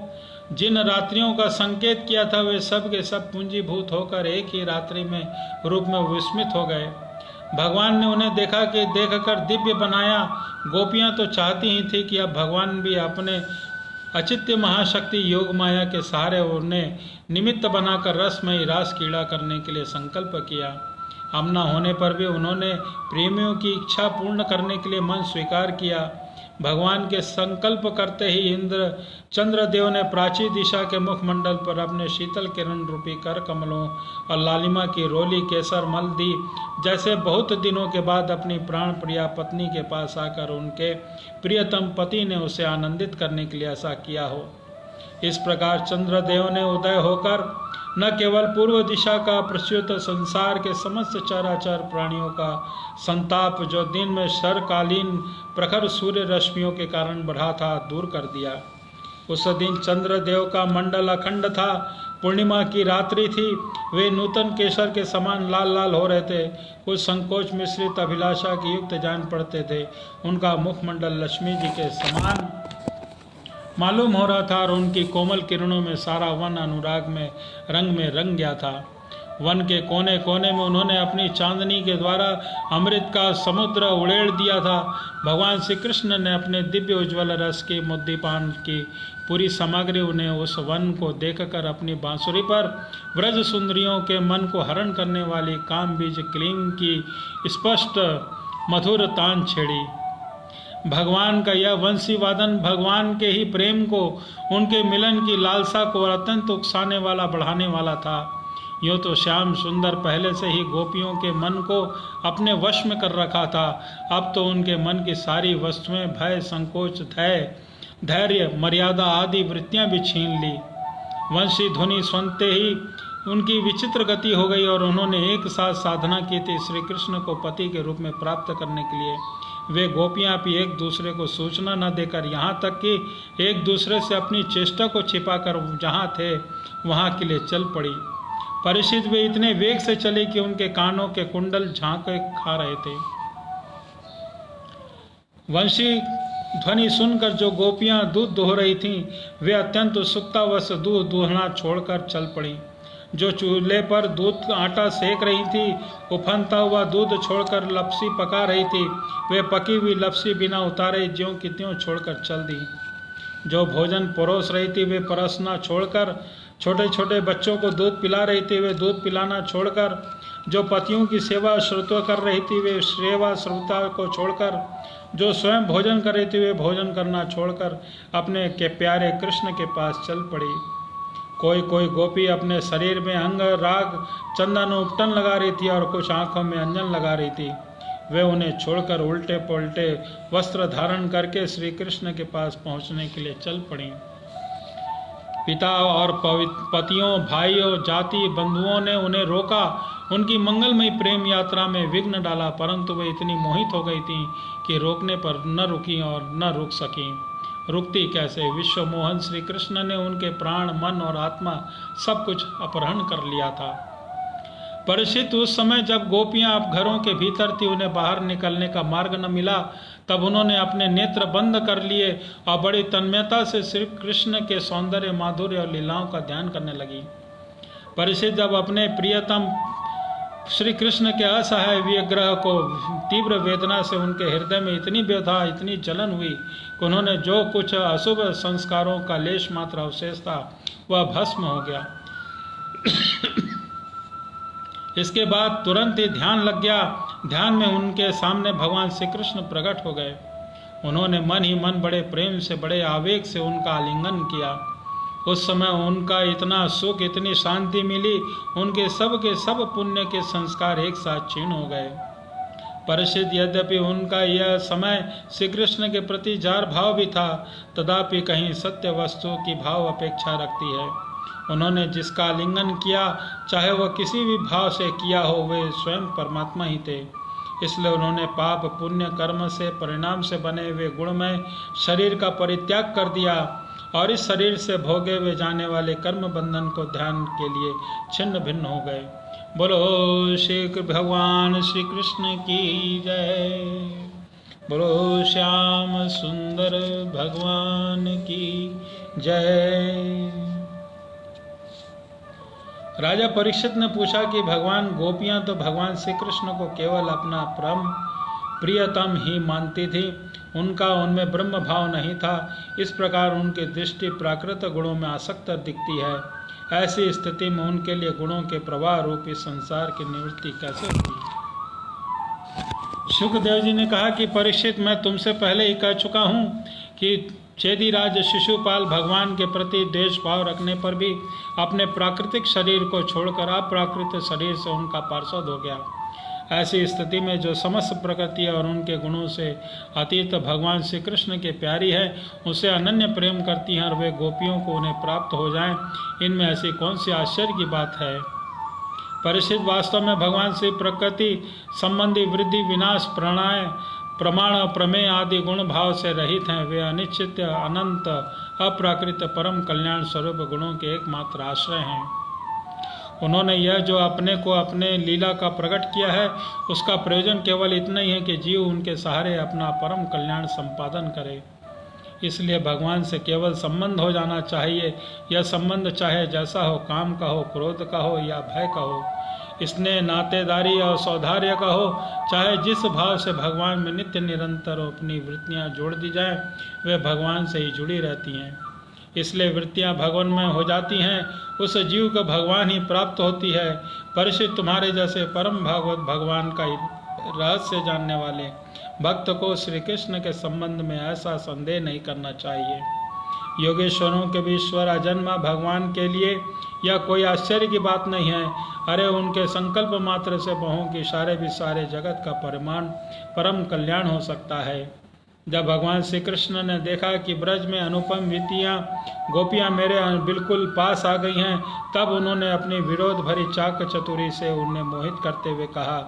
जिन रात्रियों का संकेत किया था, वे सब के सब पूंजीभूत होकर एक ही रात्रि में रूप में विस्मित हो गए। भगवान ने उन्हें देखकर दिव्य बनाया। गोपियां तो चाहती ही थी कि अब भगवान भी अपने अचित्य महाशक्ति योग माया के सहारे उन्हें निमित्त बनाकर रसमयी रास क्रीड़ा करने के लिए संकल्प किया। हम न होने पर भी उन्होंने प्रेमियों की इच्छा पूर्ण करने के लिए मन स्वीकार किया। भगवान के संकल्प करते ही इंद्र चंद्रदेव ने प्राची दिशा के मुखमंडल पर अपने शीतल किरण रूपी कर कमलों और लालिमा की रोली केसर मल दी, जैसे बहुत दिनों के बाद अपनी प्राण प्रिया पत्नी के पास आकर उनके प्रियतम पति ने उसे आनंदित करने के लिए ऐसा किया हो। इस प्रकार चंद्रदेव ने उदय होकर न केवल पूर्व दिशा का प्रच्युत संसार के समस्त चराचर प्राणियों का संताप, जो दिन में शरकालीन प्रखर सूर्य रश्मियों के कारण बढ़ा था, दूर कर दिया। उस दिन चंद्रदेव का मंडल अखंड था। पूर्णिमा की रात्रि थी। वे नूतन केसर के समान लाल लाल हो रहे थे। कुछ संकोच मिश्रित अभिलाषा के युक्त जान पड़ते थे। उनका मुखमंडल लक्ष्मी जी के समान मालूम हो रहा था और उनकी कोमल किरणों में सारा वन अनुराग में रंग गया था। वन के कोने कोने में उन्होंने अपनी चांदनी के द्वारा अमृत का समुद्र उड़ेल दिया था। भगवान श्री कृष्ण ने अपने दिव्य उज्ज्वल रस की मुद्दीपान की पूरी सामग्री उन्हें उस वन को देखकर अपनी बांसुरी पर व्रज सुंदरियों के मन को हरण करने वाली काम बीज क्लीम की स्पष्ट मधुर तान छेड़ी। भगवान का यह वंशी वादन भगवान के ही प्रेम को, उनके मिलन की लालसा को अत्यंत उकसाने वाला, बढ़ाने वाला था। यूँ तो श्याम सुंदर पहले से ही गोपियों के मन को अपने वश में कर रखा था। अब तो उनके मन की सारी वस्तुएं भय, संकोच, धैर्य, मर्यादा आदि वृत्तियां भी छीन ली। वंशी ध्वनि सुनते ही उनकी विचित्र गति हो गई और उन्होंने एक साथ साधना की थी श्री कृष्ण को पति के रूप में प्राप्त करने के लिए। वे गोपियां भी एक दूसरे को सूचना न देकर, यहाँ तक कि एक दूसरे से अपनी चेष्टा को छिपाकर जहाँ थे वहाँ के लिए चल पड़ी। परीक्षित वे इतने वेग से चले कि उनके कानों के कुंडल झांके खा रहे थे। वंशी ध्वनि सुनकर जो गोपियां दूध दुह रही थीं, वे अत्यंत उत्सुकतावश दूध दुहना छोड़कर चल पड़ी। जो चूल्हे पर दूध आटा सेक रही थी, उफनता हुआ दूध छोड़कर लपसी पका रही थी, वे पकी हुई लपसी बिना उतारे ज्यों की त्यों छोड़कर चल दी। जो भोजन परोस रही थी, वे परोसना छोड़कर छोटे छोटे बच्चों को दूध पिला रही थी, वे दूध पिलाना छोड़कर जो पतियों की सेवा श्रुता कर रही थी, वे सेवा श्रुता को छोड़कर जो स्वयं भोजन कर रही थी, वे भोजन करना छोड़कर अपने के प्यारे कृष्ण के पास चल पड़ी। कोई कोई गोपी अपने शरीर में अंग राग चंदन उपटन लगा रही थी और कुछ आंखों में अंजन लगा रही थी। वे उन्हें छोड़कर उल्टे पुल्टे वस्त्र धारण करके श्री कृष्ण के पास पहुंचने के लिए चल पड़ी। पिता और पतियों, भाइयों, जाति बंधुओं ने उन्हें रोका, उनकी मंगलमयी प्रेम यात्रा में विघ्न डाला, परंतु वे इतनी मोहित हो गई थीं कि रोकने पर न रुकी और न रुक सकी। रुकती कैसे? विश्व मोहन श्री कृष्ण ने उनके प्राण, मन और आत्मा सब कुछ अपहरण कर लिया था। परीक्षित, उस समय जब गोपियां अब घरों के भीतर थी, उन्हें बाहर निकलने का मार्ग न मिला, तब उन्होंने अपने नेत्र बंद कर लिए और बड़ी तन्मयता से श्री कृष्ण के सौंदर्य, माधुर्य और लीलाओं का ध्यान करने लगी। परीक्षित, जब अपने प्रियतम श्री कृष्ण के असहाय विग्रह को तीव्र वेदना से उनके हृदय में इतनी व्यथा, इतनी जलन हुई कि उन्होंने जो कुछ अशुभ संस्कारों का लेश मात्र अवशेष था, वह भस्म हो गया। इसके बाद तुरंत ही ध्यान लग गया। ध्यान में उनके सामने भगवान श्री कृष्ण प्रकट हो गए। उन्होंने मन ही मन बड़े प्रेम से, बड़े आवेग से उनका आलिंगन किया। उस समय उनका इतना सुख, इतनी शांति मिली, उनके सब के सब पुण्य के संस्कार एक साथ क्षीण हो गए। परीक्षित, यद्यपि उनका यह समय श्री कृष्ण के प्रति जार भाव भी था, तथापि कहीं सत्य वस्तु की भाव अपेक्षा रखती है। उन्होंने जिसका आलिंगन किया, चाहे वह किसी भी भाव से किया हो, वे स्वयं परमात्मा ही थे। इसलिए उन्होंने पाप पुण्य कर्म से, परिणाम से बने हुए गुणमय शरीर का परित्याग कर दिया और इस शरीर से भोगे हुए जाने वाले कर्म बंधन को ध्यान के लिए छिन्न भिन्न हो गए। बोलो श्री भगवान श्री कृष्ण की जय। बोलो श्याम सुंदर भगवान की जय। राजा परीक्षित ने पूछा कि भगवान, गोपियां तो भगवान श्री कृष्ण को केवल अपना परम प्रियतम ही मानती थी, उनका उनमें ब्रह्म भाव नहीं था। इस प्रकार उनकी दृष्टि प्राकृत गुणों में आसक्त दिखती है। ऐसी स्थिति में उनके लिए गुणों के प्रवाह रूपी संसार की निवृत्ति कैसे होगी? शुकदेव जी ने कहा कि परीक्षित, मैं तुमसे पहले ही कह चुका हूँ कि चेदीराज शिशुपाल भगवान के प्रति द्वेष भाव रखने पर भी अपने प्राकृतिक शरीर को छोड़कर अप्राकृत शरीर से उनका पार्षद हो गया। ऐसी स्थिति में जो समस्त प्रकृति और उनके गुणों से अतीत भगवान श्री कृष्ण के प्यारी है, उसे अनन्य प्रेम करती हैं और वे गोपियों को उन्हें प्राप्त हो जाएं, इनमें ऐसी कौन सी आश्चर्य की बात है? परीक्षित, वास्तव में भगवान श्री प्रकृति संबंधी वृद्धि, विनाश, प्रणय, प्रमाण, प्रमेय आदि गुण भाव से रहित हैं। वे अनिश्चित, अनंत, अप्राकृत, परम कल्याण स्वरूप गुणों के एकमात्र आश्रय हैं। उन्होंने यह जो अपने को अपने लीला का प्रकट किया है, उसका प्रयोजन केवल इतना ही है कि जीव उनके सहारे अपना परम कल्याण संपादन करे। इसलिए भगवान से केवल संबंध हो जाना चाहिए। यह संबंध चाहे जैसा हो, काम का हो, क्रोध का हो या भय का हो, स्नेह, नातेदारी और सौधार्य का हो, चाहे जिस भाव से भगवान में नित्य निरंतर अपनी वृत्तियाँ जोड़ दी जाएं, वे भगवान से ही जुड़ी रहती हैं। इसलिए वृत्तियाँ भगवानमय हो जाती हैं, उस जीव को भगवान ही प्राप्त होती है। परीक्षित, तुम्हारे जैसे परम भागवत भगवान का रहस्य जानने वाले भक्त को श्री कृष्ण के संबंध में ऐसा संदेह नहीं करना चाहिए। योगेश्वरों के भी ईश्वर अजन्मा भगवान के लिए यह कोई आश्चर्य की बात नहीं है। अरे, उनके संकल्प मात्र से बहुओं की सारे विसारे जगत का परिमाण परम कल्याण हो सकता है। जब भगवान श्री कृष्ण ने देखा कि ब्रज में अनुपम वितियाँ गोपियाँ मेरे बिल्कुल पास आ गई हैं, तब उन्होंने अपनी विरोध भरी चाक चतुरी से उन्हें मोहित करते हुए कहा,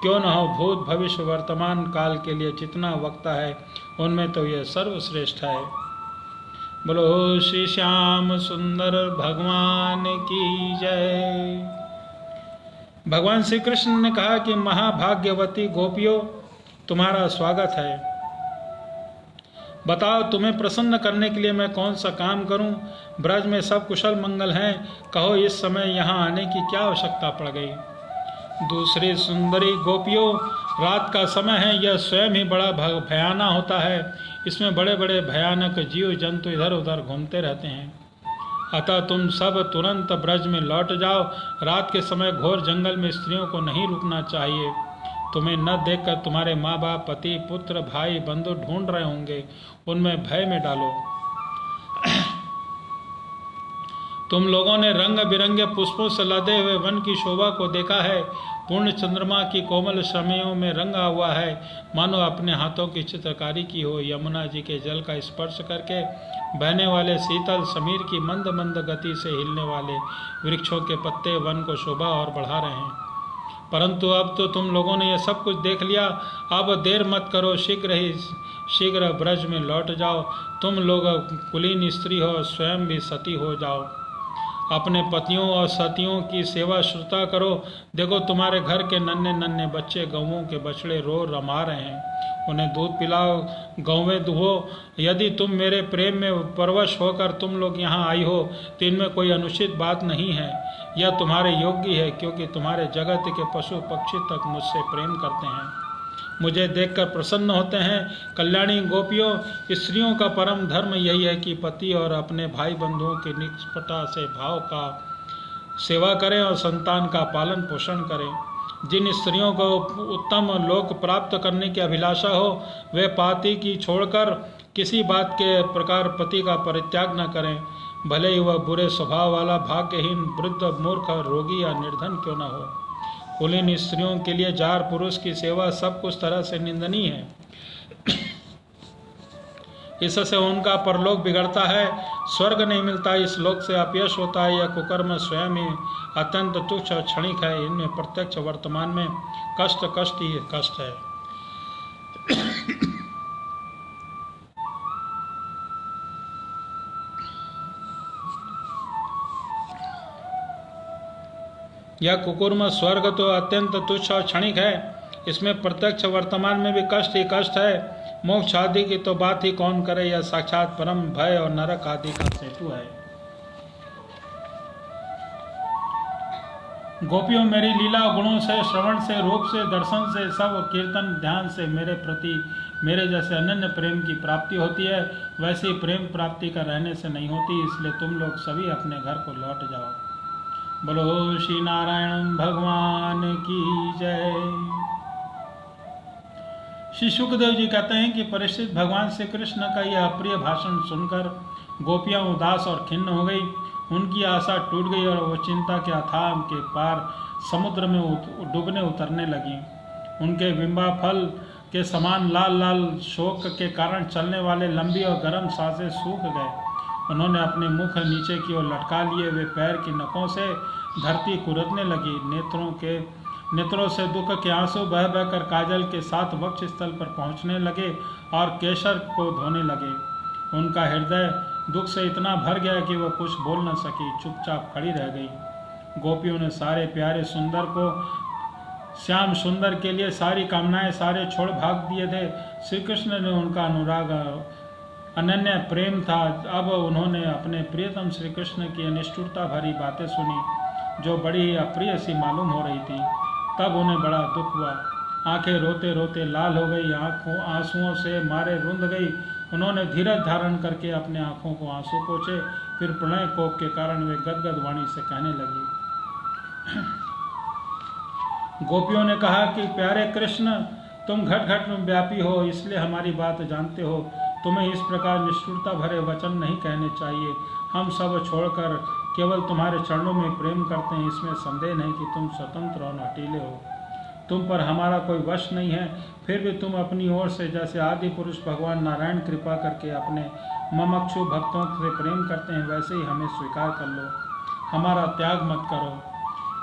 क्यों न हो, भूत भविष्य वर्तमान काल के लिए जितना वक्ता है, उनमें तो यह सर्वश्रेष्ठ है। बोलो श्री श्याम सुंदर भगवान की जय। भगवान श्री कृष्ण ने कहा कि महाभाग्यवती गोपियों, तुम्हारा स्वागत है। बताओ तुम्हें प्रसन्न करने के लिए मैं कौन सा काम करूं? ब्रज में सब कुशल मंगल हैं, कहो इस समय यहाँ आने की क्या आवश्यकता पड़ गई? दूसरी सुंदरी गोपियों, रात का समय है, यह स्वयं ही बड़ा भयानक होता है। इसमें बड़े बड़े भयानक जीव जंतु इधर उधर घूमते रहते हैं। अतः तुम सब तुरंत ब्रज में लौट जाओ। रात के समय घोर जंगल में स्त्रियों को नहीं रुकना चाहिए। तुम्हें न देखकर तुम्हारे माँ बाप, पति, पुत्र, भाई, बंधु ढूंढ रहे होंगे, उनमें भय में डालो। तुम लोगों ने रंग बिरंगे पुष्पों से लदे हुए वन की शोभा को देखा है। पूर्ण चंद्रमा की कोमल शमीयों में रंगा हुआ है, मानो अपने हाथों की चित्रकारी की हो। यमुना जी के जल का स्पर्श करके बहने वाले शीतल समीर की मंद मंद गति से हिलने वाले वृक्षों के पत्ते वन को शोभा और बढ़ा रहे हैं। परंतु अब तो तुम लोगों ने यह सब कुछ देख लिया, अब देर मत करो, शीघ्र ब्रज में लौट जाओ। तुम लोग कुलीन स्त्री हो, स्वयं भी सती हो जाओ। अपने पतियों और सतियों की सेवा श्रुता करो। देखो तुम्हारे घर के नन्हे नन्हे बच्चे गौवों के बछड़े रो रमा रहे हैं, उन्हें दूध पिलाओ, गौवें दुहो। यदि तुम मेरे प्रेम में परवश होकर तुम लोग यहाँ आई हो तो इनमें कोई अनुचित बात नहीं है। यह तुम्हारे योग्य है, क्योंकि तुम्हारे जगत के पशु पक्षी तक मुझसे प्रेम करते हैं, मुझे देखकर प्रसन्न होते हैं। कल्याणी गोपियों, स्त्रियों का परम धर्म यही है कि पति और अपने भाई बंधुओं की निष्पटा से भाव का सेवा करें और संतान का पालन पोषण करें। जिन स्त्रियों को उत्तम लोक प्राप्त करने की अभिलाषा हो, वे पाती की छोड़कर किसी बात के प्रकार पति का परित्याग न करें, भले ही वह बुरे स्वभाव वाला, भाग्यहीन, वृद्ध, मूर्ख, रोगी या निर्धन क्यों न हो। कुलीन स्त्रियों के लिए जार पुरुष की सेवा सब कुछ तरह से निंदनीय है। इससे उनका परलोक बिगड़ता है, स्वर्ग नहीं मिलता, इस लोक से अपयश होता है। यह कुकर्म स्वयं ही अत्यंत तुच्छ और क्षणिक है। इनमें प्रत्यक्ष वर्तमान में कष्ट ही कष्ट है। यह कुकुर्म स्वर्ग तो अत्यंत तुच्छ और क्षणिक है, इसमें प्रत्यक्ष वर्तमान में भी कष्ट ही कष्ट है। मोक्ष आदि की तो बात ही कौन करे, यह साक्षात परम भय और नरक आदि का सेतु है। गोपियों, मेरी लीला गुणों से, श्रवण से, रूप से, दर्शन से, सब कीर्तन ध्यान से मेरे प्रति मेरे जैसे अनन्य प्रेम की प्राप्ति होती है। वैसी प्रेम प्राप्ति का रहने से नहीं होती, इसलिए तुम लोग सभी अपने घर को लौट जाओ। बोलो श्री नारायण भगवान की जय। श्री सुखदेव जी कहते हैं कि परीक्षित, भगवान श्री कृष्ण का यह अप्रिय भाषण सुनकर गोपियां उदास और खिन्न हो गई। उनकी आशा टूट गई और वो चिंता के अथाह के पार समुद्र में डूबने उतरने लगी। उनके बिंबा फल के समान लाल लाल शोक के कारण चलने वाले लंबी और गर्म सांसें सूख गए। उन्होंने अपने मुख नीचे की ओर लटका लिए, वे पैर की नखों से धरती कुरदने लगी। नेत्रों से दुख के आंसू बह बहकर काजल के साथ वक्ष स्थल पर पहुंचने लगे और केशर को धोने लगे। उनका हृदय दुख से इतना भर गया कि वह कुछ बोल न सकी, चुपचाप खड़ी रह गई। गोपियों ने सारे प्यारे सुंदर को, श्याम सुंदर के लिए सारी कामनाएं सारे छोड़ भाग दिए थे। श्री कृष्ण ने उनका अनुराग अनन्य प्रेम था। अब उन्होंने अपने प्रियतम श्री कृष्ण की निष्ठुरता भरी बातें सुनी, जो बड़ी ही अप्रिय सी मालूम हो रही थी। तब उन्हें बड़ा दुख हुआ, आंखें रोते रोते लाल हो गई, आंसुओं से मारे रुंध गई। उन्होंने धीरज धारण करके अपने आंखों को आंसू पोंछे, फिर प्रणय कोप के कारण वे गदगद वाणी से कहने लगी। गोपियों ने कहा कि प्यारे कृष्ण, तुम घट घट में व्यापी हो, इसलिए हमारी बात जानते हो। तुम्हें इस प्रकार निष्ठुरता भरे वचन नहीं कहने चाहिए। हम सब छोड़कर केवल तुम्हारे चरणों में प्रेम करते हैं, इसमें संदेह नहीं कि तुम स्वतंत्र और हठीले हो। तुम पर हमारा कोई वश नहीं है, फिर भी तुम अपनी ओर से जैसे आदि पुरुष भगवान नारायण कृपा करके अपने ममक्षु भक्तों से प्रेम करते हैं, वैसे ही हमें स्वीकार कर लो, हमारा त्याग मत करो।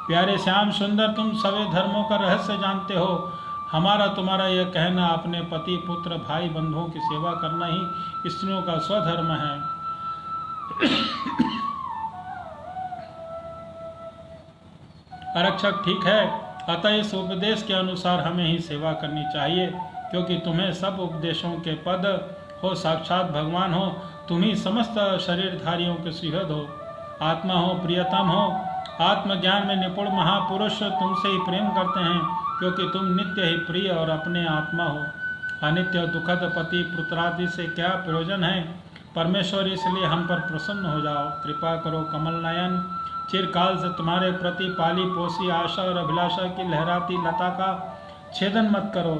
प्यारे श्याम सुंदर, तुम सभी धर्मों का रहस्य जानते हो। हमारा तुम्हारा यह कहना अपने पति, पुत्र, भाई, बंधुओं की सेवा करना ही स्त्रियों का स्वधर्म है। आरक्षक ठीक है, अतः इस उपदेश के अनुसार हमें ही सेवा करनी चाहिए, क्योंकि तुम्हें सब उपदेशों के पद हो, साक्षात भगवान हो, तुम ही समस्त शरीरधारियों के सुहृद हो, आत्मा हो, प्रियतम हो, आत्मज्ञान में निपुण महापुरुष तुमसे ही प्रेम करते हैं, क्योंकि तुम नित्य ही प्रिय और अपने आत्मा हो। अनित्य दुखद पति पुत्रादि से क्या प्रयोजन है? परमेश्वर, इसलिए हम पर प्रसन्न हो जाओ, कृपा करो कमल नयन। चिरकाल से तुम्हारे प्रति पाली पोसी आशा और अभिलाषा की लहराती लता का छेदन मत करो।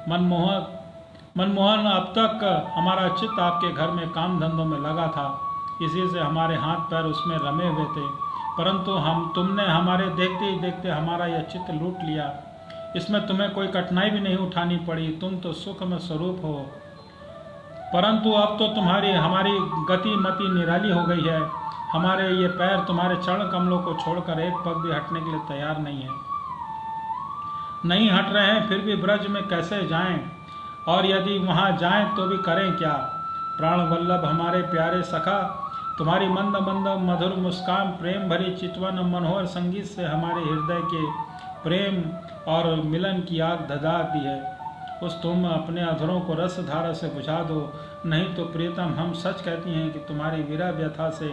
मनमोहन, अब तक हमारा चित्त आपके घर में काम धंधों में लगा था, इसी से हमारे हाथ पैर उसमें रमे हुए थे, परंतु तुमने हमारे देखते ही देखते हमारा यह चित्त लूट लिया। इसमें तुम्हें कोई कठिनाई भी नहीं उठानी पड़ी, तुम तो सुख में स्वरूप हो, परंतु अब तो हमारी गति मति निराली हो गई है। हमारे ये पैर तुम्हारे चरण कमलों को छोड़कर एक पग भी हटने के लिए तैयार नहीं हट रहे हैं, फिर भी ब्रज में कैसे जाएं? और यदि वहां जाएं तो भी करें क्या? प्राण वल्लभ हमारे प्यारे सखा, तुम्हारी मंद मंद मधुर मुस्कान प्रेम भरी चितवन मनोहर संगीत से हमारे हृदय के प्रेम और मिलन की आग धधा दी है। उस तुम अपने अधरों को रस धारा से बुझा दो, नहीं तो प्रियतम हम सच कहती हैं कि तुम्हारी विरह व्यथा से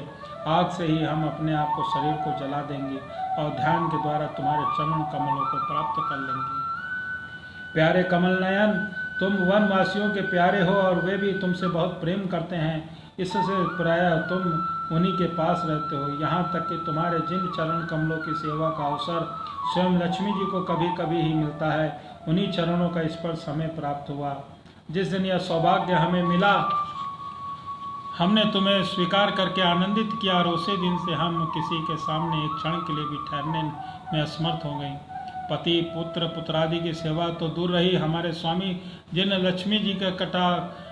आग से ही हम अपने आप को शरीर को जला देंगे और ध्यान के द्वारा तुम्हारे चरण कमलों को प्राप्त कर लेंगे। प्यारे कमल नयन, तुम वनवासियों के प्यारे हो और वे भी तुमसे बहुत प्रेम करते हैं, इससे प्रायः तुम उन्हीं के पास रहते हो। यहाँ तक कि तुम्हारे जिन चरण कमलों की सेवा का अवसर स्वयं लक्ष्मी जी को कभी कभी ही मिलता है, उन्हीं चरणों का स्पर्श हमें प्राप्त हुआ। जिस दिन यह सौभाग्य हमें मिला, हमने तुम्हें स्वीकार करके आनंदित किया और उसी दिन से हम किसी के सामने एक क्षण के लिए भी ठहरने में असमर्थ हो गई। पति पुत्र पुत्रादि की सेवा तो दूर रही, हमारे स्वामी जिन लक्ष्मी जी का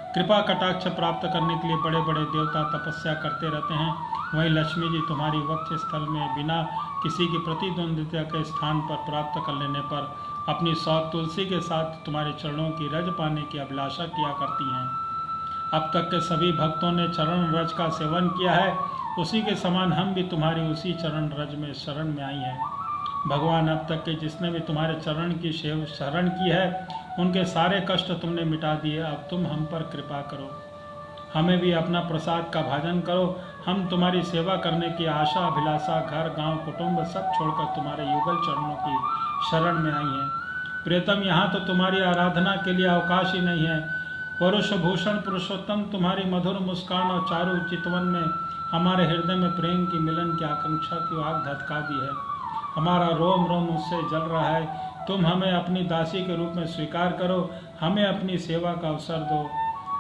कृपा कटाक्ष प्राप्त करने के लिए बड़े बड़े देवता तपस्या करते रहते हैं, वहीं लक्ष्मी जी तुम्हारी वक्ष स्थल में बिना किसी की प्रतिद्वंदिता के स्थान पर प्राप्त कर लेने पर अपनी सौत तुलसी के साथ तुम्हारे चरणों की रज पाने की अभिलाषा किया करती हैं। अब तक के सभी भक्तों ने चरण रज का सेवन किया है, उसी के समान हम भी तुम्हारी उसी चरण रज में शरण में आई हैं। भगवान, अब तक के जिसने भी तुम्हारे चरण की शरण की है, उनके सारे कष्ट तुमने मिटा दिए। अब तुम हम पर कृपा करो, हमें भी अपना प्रसाद का भाजन करो। हम तुम्हारी सेवा करने की आशा अभिलाषा घर गांव कुटुंब सब छोड़कर तुम्हारे युगल चरणों की शरण में आई हैं। प्रियतम, यहाँ तो तुम्हारी आराधना के लिए अवकाश ही नहीं है। पुरुष भूषण पुरुषोत्तम, तुम्हारी मधुर मुस्कान और चारु चितवन में हमारे हृदय में प्रेम की मिलन की आकांक्षा की आग धधका दी है। हमारा रोम रोम उससे जल रहा है। तुम हमें अपनी दासी के रूप में स्वीकार करो, हमें अपनी सेवा का अवसर दो।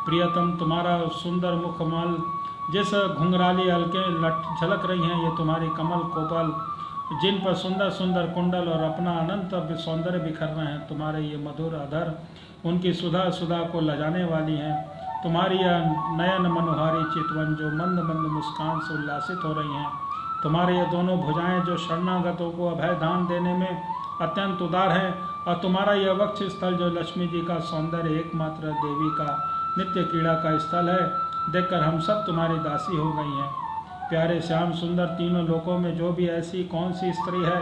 प्रियतम, तुम्हारा सुंदर मुखमल जिस घुंघराली अलके झलक रही हैं, ये तुम्हारी कमल कोपल जिन पर सुंदर सुंदर कुंडल और अपना अनंत सौंदर्य बिखर रहे हैं, तुम्हारे ये मधुर अधर उनकी सुधा सुधा को लजाने वाली हैं। तुम्हारी यह नयन मनोहारी चितवन जो मंद मंद मुस्कान से उल्लासित हो रही हैं, तुम्हारे ये दोनों भुजाएं जो शरणागतों को अभय दान देने में अत्यंत उदार हैं, और तुम्हारा यह वक्ष स्थल जो लक्ष्मी जी का सौंदर्य एकमात्र देवी का नित्य क्रीड़ा का स्थल है, देखकर हम सब तुम्हारी दासी हो गई हैं। प्यारे श्याम सुंदर, तीनों लोकों में जो भी ऐसी कौन सी स्त्री है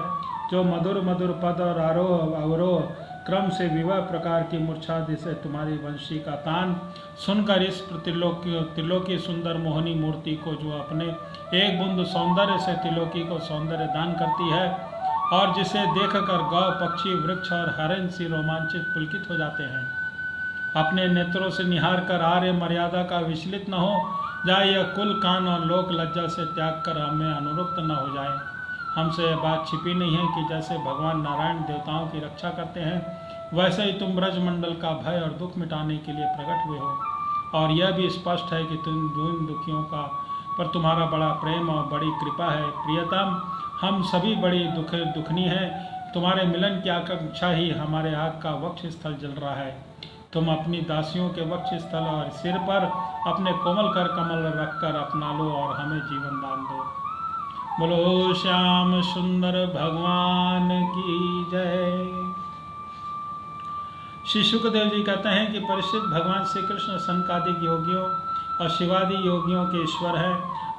जो मधुर मधुर पद और आरोह अवरोह क्रम से विवाह प्रकार की मूर्छा से तुम्हारी वंशी का तान सुनकर इस त्रिलोकी सुंदर मोहनी मूर्ति को जो अपने एक बूंद सौंदर्य से त्रिलोकी को सौंदर्य दान करती है, और जिसे देखकर गौ पक्षी वृक्ष और हरण सी रोमांचित पुलकित हो जाते हैं। अपने नेत्रों से निहार कर आर्य मर्यादा का विचलित न हो जाए, यह कुल कान और लोक लज्जा से त्याग कर हमें अनुरुक्त न हो जाए। हमसे यह बात छिपी नहीं है कि जैसे भगवान नारायण देवताओं की रक्षा करते हैं, वैसे ही तुम ब्रजमंडल का भय और दुख मिटाने के लिए प्रकट हुए हो, और यह भी स्पष्ट है कि तुम दुखियों का पर तुम्हारा बड़ा प्रेम और बड़ी कृपा है। प्रियतम, हम सभी बड़ी दुखनी हैं, तुम्हारे मिलन की आकांक्षा ही हमारे आग का वक्ष स्थल जल रहा है। तुम अपनी दासियों के वक्ष स्थल और सिर पर अपने कोमल कर कमल रखकर अपना लो और हमें जीवन दान दो। बोलो श्याम सुंदर भगवान की जय। श्री सुखदेव जी कहते हैं कि परीक्षित, भगवान श्री कृष्ण सनकादिक योगियों और शिवादि योगियों के ईश्वर है।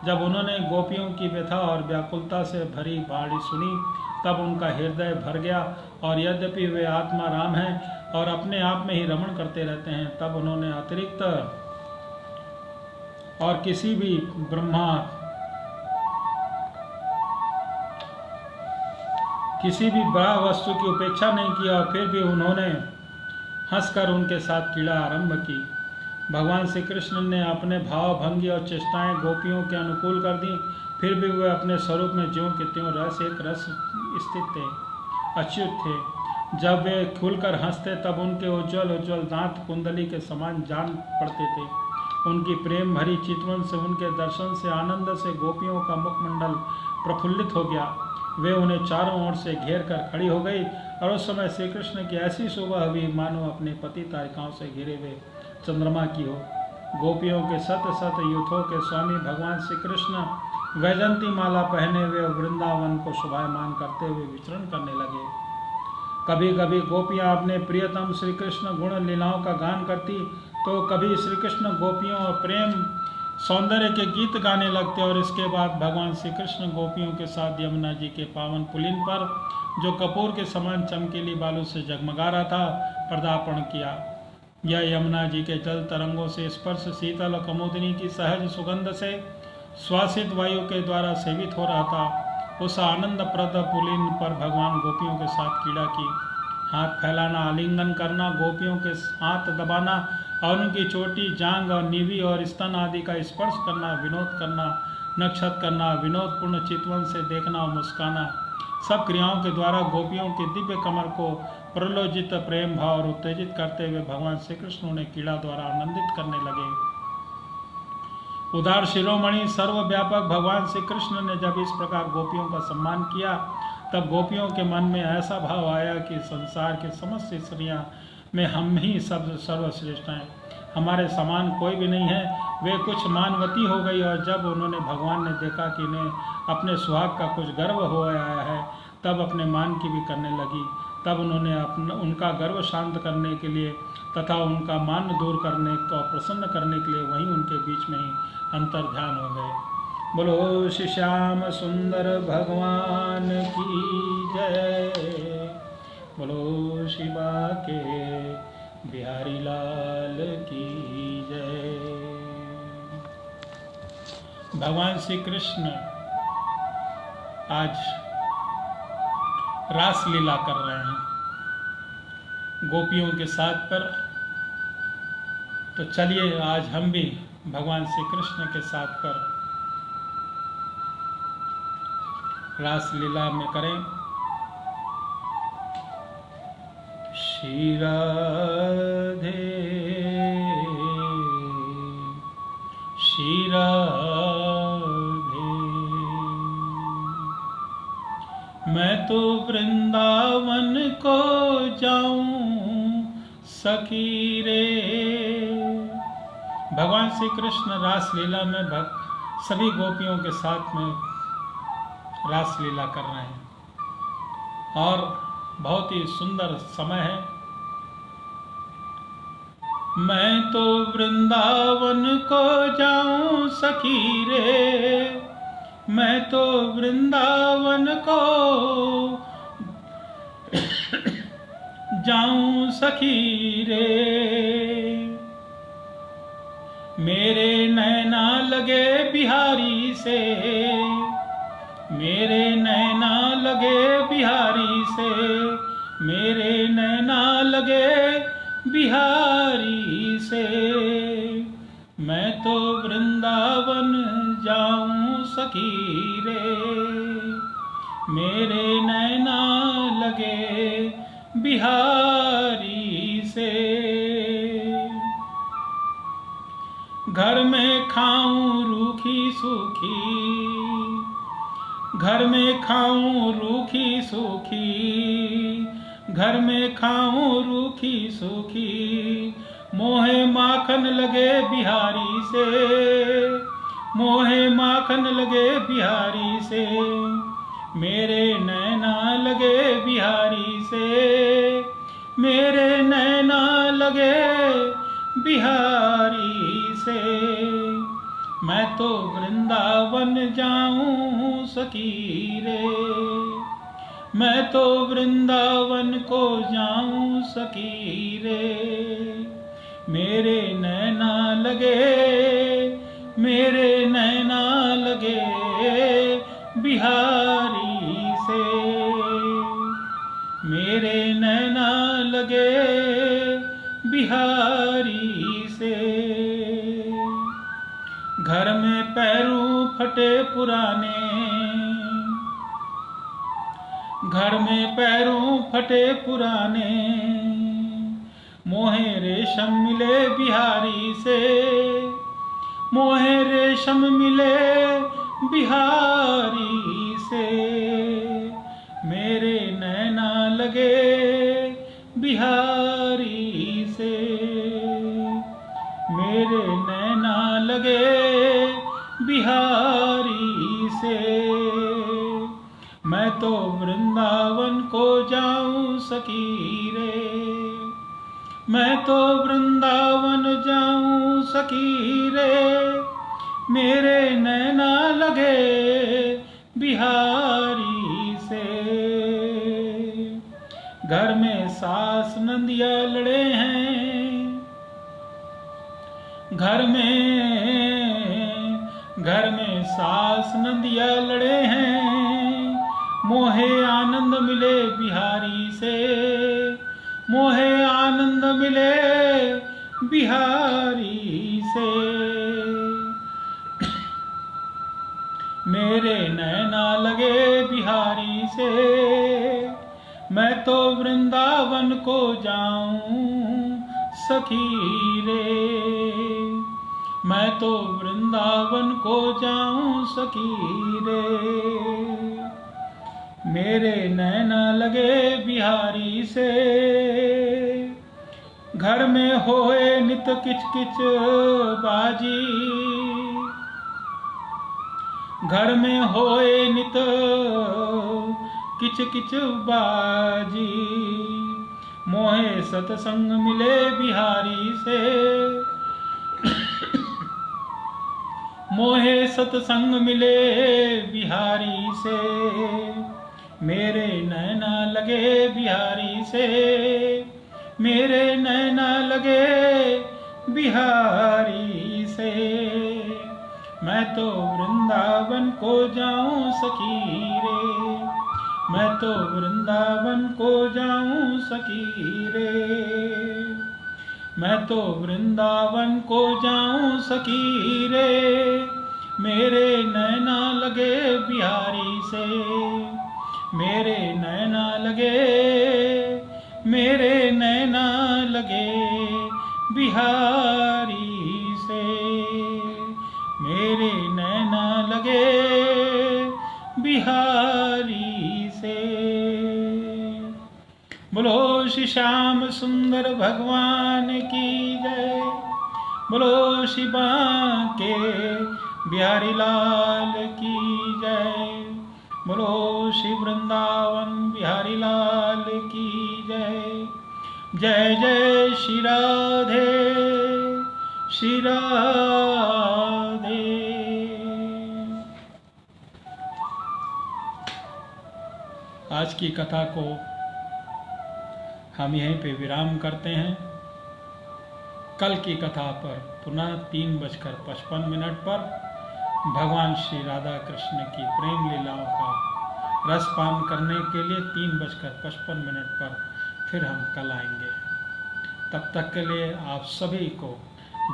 जब उन्होंने गोपियों की व्यथा और व्याकुलता से भरी बाणी सुनी तब उनका हृदय भर गया, और यद्यपि वे आत्मा राम हैं और अपने आप में ही रमण करते रहते हैं, तब उन्होंने अतिरिक्त और किसी भी बड़ा वस्तु की उपेक्षा नहीं किया, और फिर भी उन्होंने हंसकर उनके साथ क्रीड़ा आरंभ की। भगवान श्री कृष्ण ने अपने भाव भंगी और चेष्टाएं गोपियों के अनुकूल कर दी, फिर भी वे अपने स्वरूप में ज्यों के त्यों रस स्थित थे, अच्युत थे। जब वे खुलकर हंसते तब उनके उज्ज्वल उज्ज्वल दांत कुंडली के समान जान पड़ते थे। उनकी प्रेम भरी चितवन से, उनके दर्शन से, आनंद से गोपियों का मुखमंडल प्रफुल्लित हो गया। वे उन्हें चारों ओर से घेर कर खड़ी हो गई, और उस समय श्री कृष्ण की ऐसी शोभा हुई मानो अपने पति तारिकाओं से घिरे हुए चंद्रमा की हो। गोपियों के सत सत यूथों के स्वामी भगवान श्री कृष्ण वैजंती माला पहने हुए वृंदावन को शोभायमान करते हुए विचरण करने लगे। कभी कभी गोपियां अपने प्रियतम श्री कृष्ण गुण लीलाओं का गान करती, तो कभी श्री कृष्ण गोपियों और प्रेम सौंदर्य के गीत गाने लगते, और इसके बाद भगवान श्री कृष्ण गोपियों के साथ यमुना जी के पावन पुलिन पर, जो कपूर के समान चमकीली बालू से जगमगा रहा था, पदार्पण किया। यह यमुना जी के जल तरंगों से स्पर्श शीतल और कमोदिनी की सहज सुगंध से श्वासित वायु के द्वारा सेवित हो रहा था। उस आनंदप्रद पुलिन पर भगवान गोपियों के साथ क्रीड़ा की। हाथ फैलाना, आलिंगन करना, गोपियों के हाथ दबाना और उनकी चोटी, जांग और नीवी और स्तन आदि का स्पर्श करना, विनोद करना, नक्षत करना, विनोदपूर्ण चितवन से देखना और मुस्काना, सब क्रियाओं के द्वारा गोपियों के दिव्य कमर को प्रलोचित प्रेम भाव और उत्तेजित करते हुए भगवान श्री कृष्ण उन्हें क्रीड़ा द्वारा आनंदित करने लगे। उदार शिरोमणि सर्वव्यापक भगवान श्री कृष्ण ने जब इस प्रकार गोपियों का सम्मान किया, तब गोपियों के मन में ऐसा भाव आया कि संसार के समस्त स्त्रियां में हम ही सब सर्वश्रेष्ठ हैं, हमारे समान कोई भी नहीं है। वे कुछ मानवती हो गई, और जब उन्होंने भगवान ने देखा कि इन्हें अपने सुहाग का कुछ गर्व हो आया है, तब अपने मान की भी करने लगी। तब उन्होंने उनका गर्व शांत करने के लिए तथा उनका मान दूर करने और प्रसन्न करने के लिए वहीं उनके बीच में ही अंतर ध्यान हो गए। बोलो श्री श्याम सुंदर भगवान की जय। बोलो शिवा के बिहारी लाल की जय। भगवान श्री कृष्ण आज रास लीला कर रहे हैं गोपियों के साथ पर। तो चलिए आज हम भी भगवान श्री कृष्ण के साथ पर रास लीला में करें। श्री राधे श्री राधे, मैं तो वृंदावन को जाऊं सखी रे। भगवान श्री कृष्ण रास लीला में सभी गोपियों के साथ में रास लीला कर रहे हैं और बहुत ही सुंदर समय है। मैं तो वृंदावन को जाऊं सखी रे, मैं तो वृंदावन को जाऊं सखी रे। मेरे नैना लगे बिहारी से, मेरे नैना लगे बिहारी से, मेरे नैना लगे बिहारी से। मैं तो वृंदावन जाऊं सखी रे, मेरे नैना लगे बिहारी से। घर में खाऊं रूखी सूखी, घर में खाऊं रूखी सूखी, घर में खाऊं रूखी सूखी। मोहे माखन लगे बिहारी से, मोहे माखन लगे बिहारी से। मेरे नैना लगे बिहारी से, मेरे नैना लगे बिहारी से। मैं तो वृंदावन जाऊं सखी रे, मैं तो वृंदावन को जाऊं सखी रे, मेरे नैना लगे, मेरे नैना लगे बिहारी से, मेरे नैना लगे बिहारी से। घर में पैरों फटे पुराने, घर में पैरों फटे पुराने, मोहे रेशम मिले बिहारी से, मोहे रेशम मिले बिहारी से, मेरे नैना लगे बिहारी से, मेरे नैना लगे बिहारी से। मैं तो वृंदावन को जाऊं सखी रे, मैं तो वृंदावन जाऊं सखी रे, मेरे नैना लगे बिहारी से। घर में सास नंदिया लड़े हैं, घर में सास नंदिया लड़े हैं, मोहे आनंद मिले बिहारी से, मोहे आनंद मिले बिहारी से, मेरे नैना लगे बिहारी से। मैं तो वृंदावन को जाऊं सखी रे, मैं तो वृंदावन को जाऊं सखी रे, मेरे नैना लगे बिहारी से। घर में होए नित किच किच बाजी, घर में होए नित किच किच बाजी, मोहे सतसंग मिले बिहारी से, मोहे सतसंग मिले बिहारी से, मेरे नैना लगे बिहारी से, मेरे नैना लगे बिहारी से। मैं तो वृंदावन को जाऊं सखी रे, मैं तो वृंदावन को जाऊं सखी रे, मैं तो वृंदावन को जाऊं सखी रे, मेरे नैना लगे बिहारी से, मेरे नैना लगे, मेरे नैना लगे बिहारी से, मेरे नैना लगे बिहारी से। बोलो श्री श्याम सुंदर भगवान की जय, बोलो श्री बांके बिहारी लाल की जय, बोलो श्री वृंदावन बिहारी लाल की जय। जय जय श्री राधे, श्री राधे। आज की कथा को हम यहीं पे विराम करते हैं। कल की कथा पर पुनः 3:55 पर भगवान श्री राधा कृष्ण की प्रेम लीलाओं का रसपान करने के लिए 3:55 पर फिर हम कल आएंगे। तब तक के लिए आप सभी को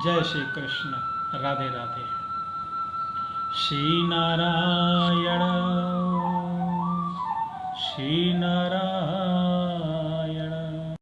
जय श्री कृष्ण, राधे राधे। श्री नारायण, श्री नारायण।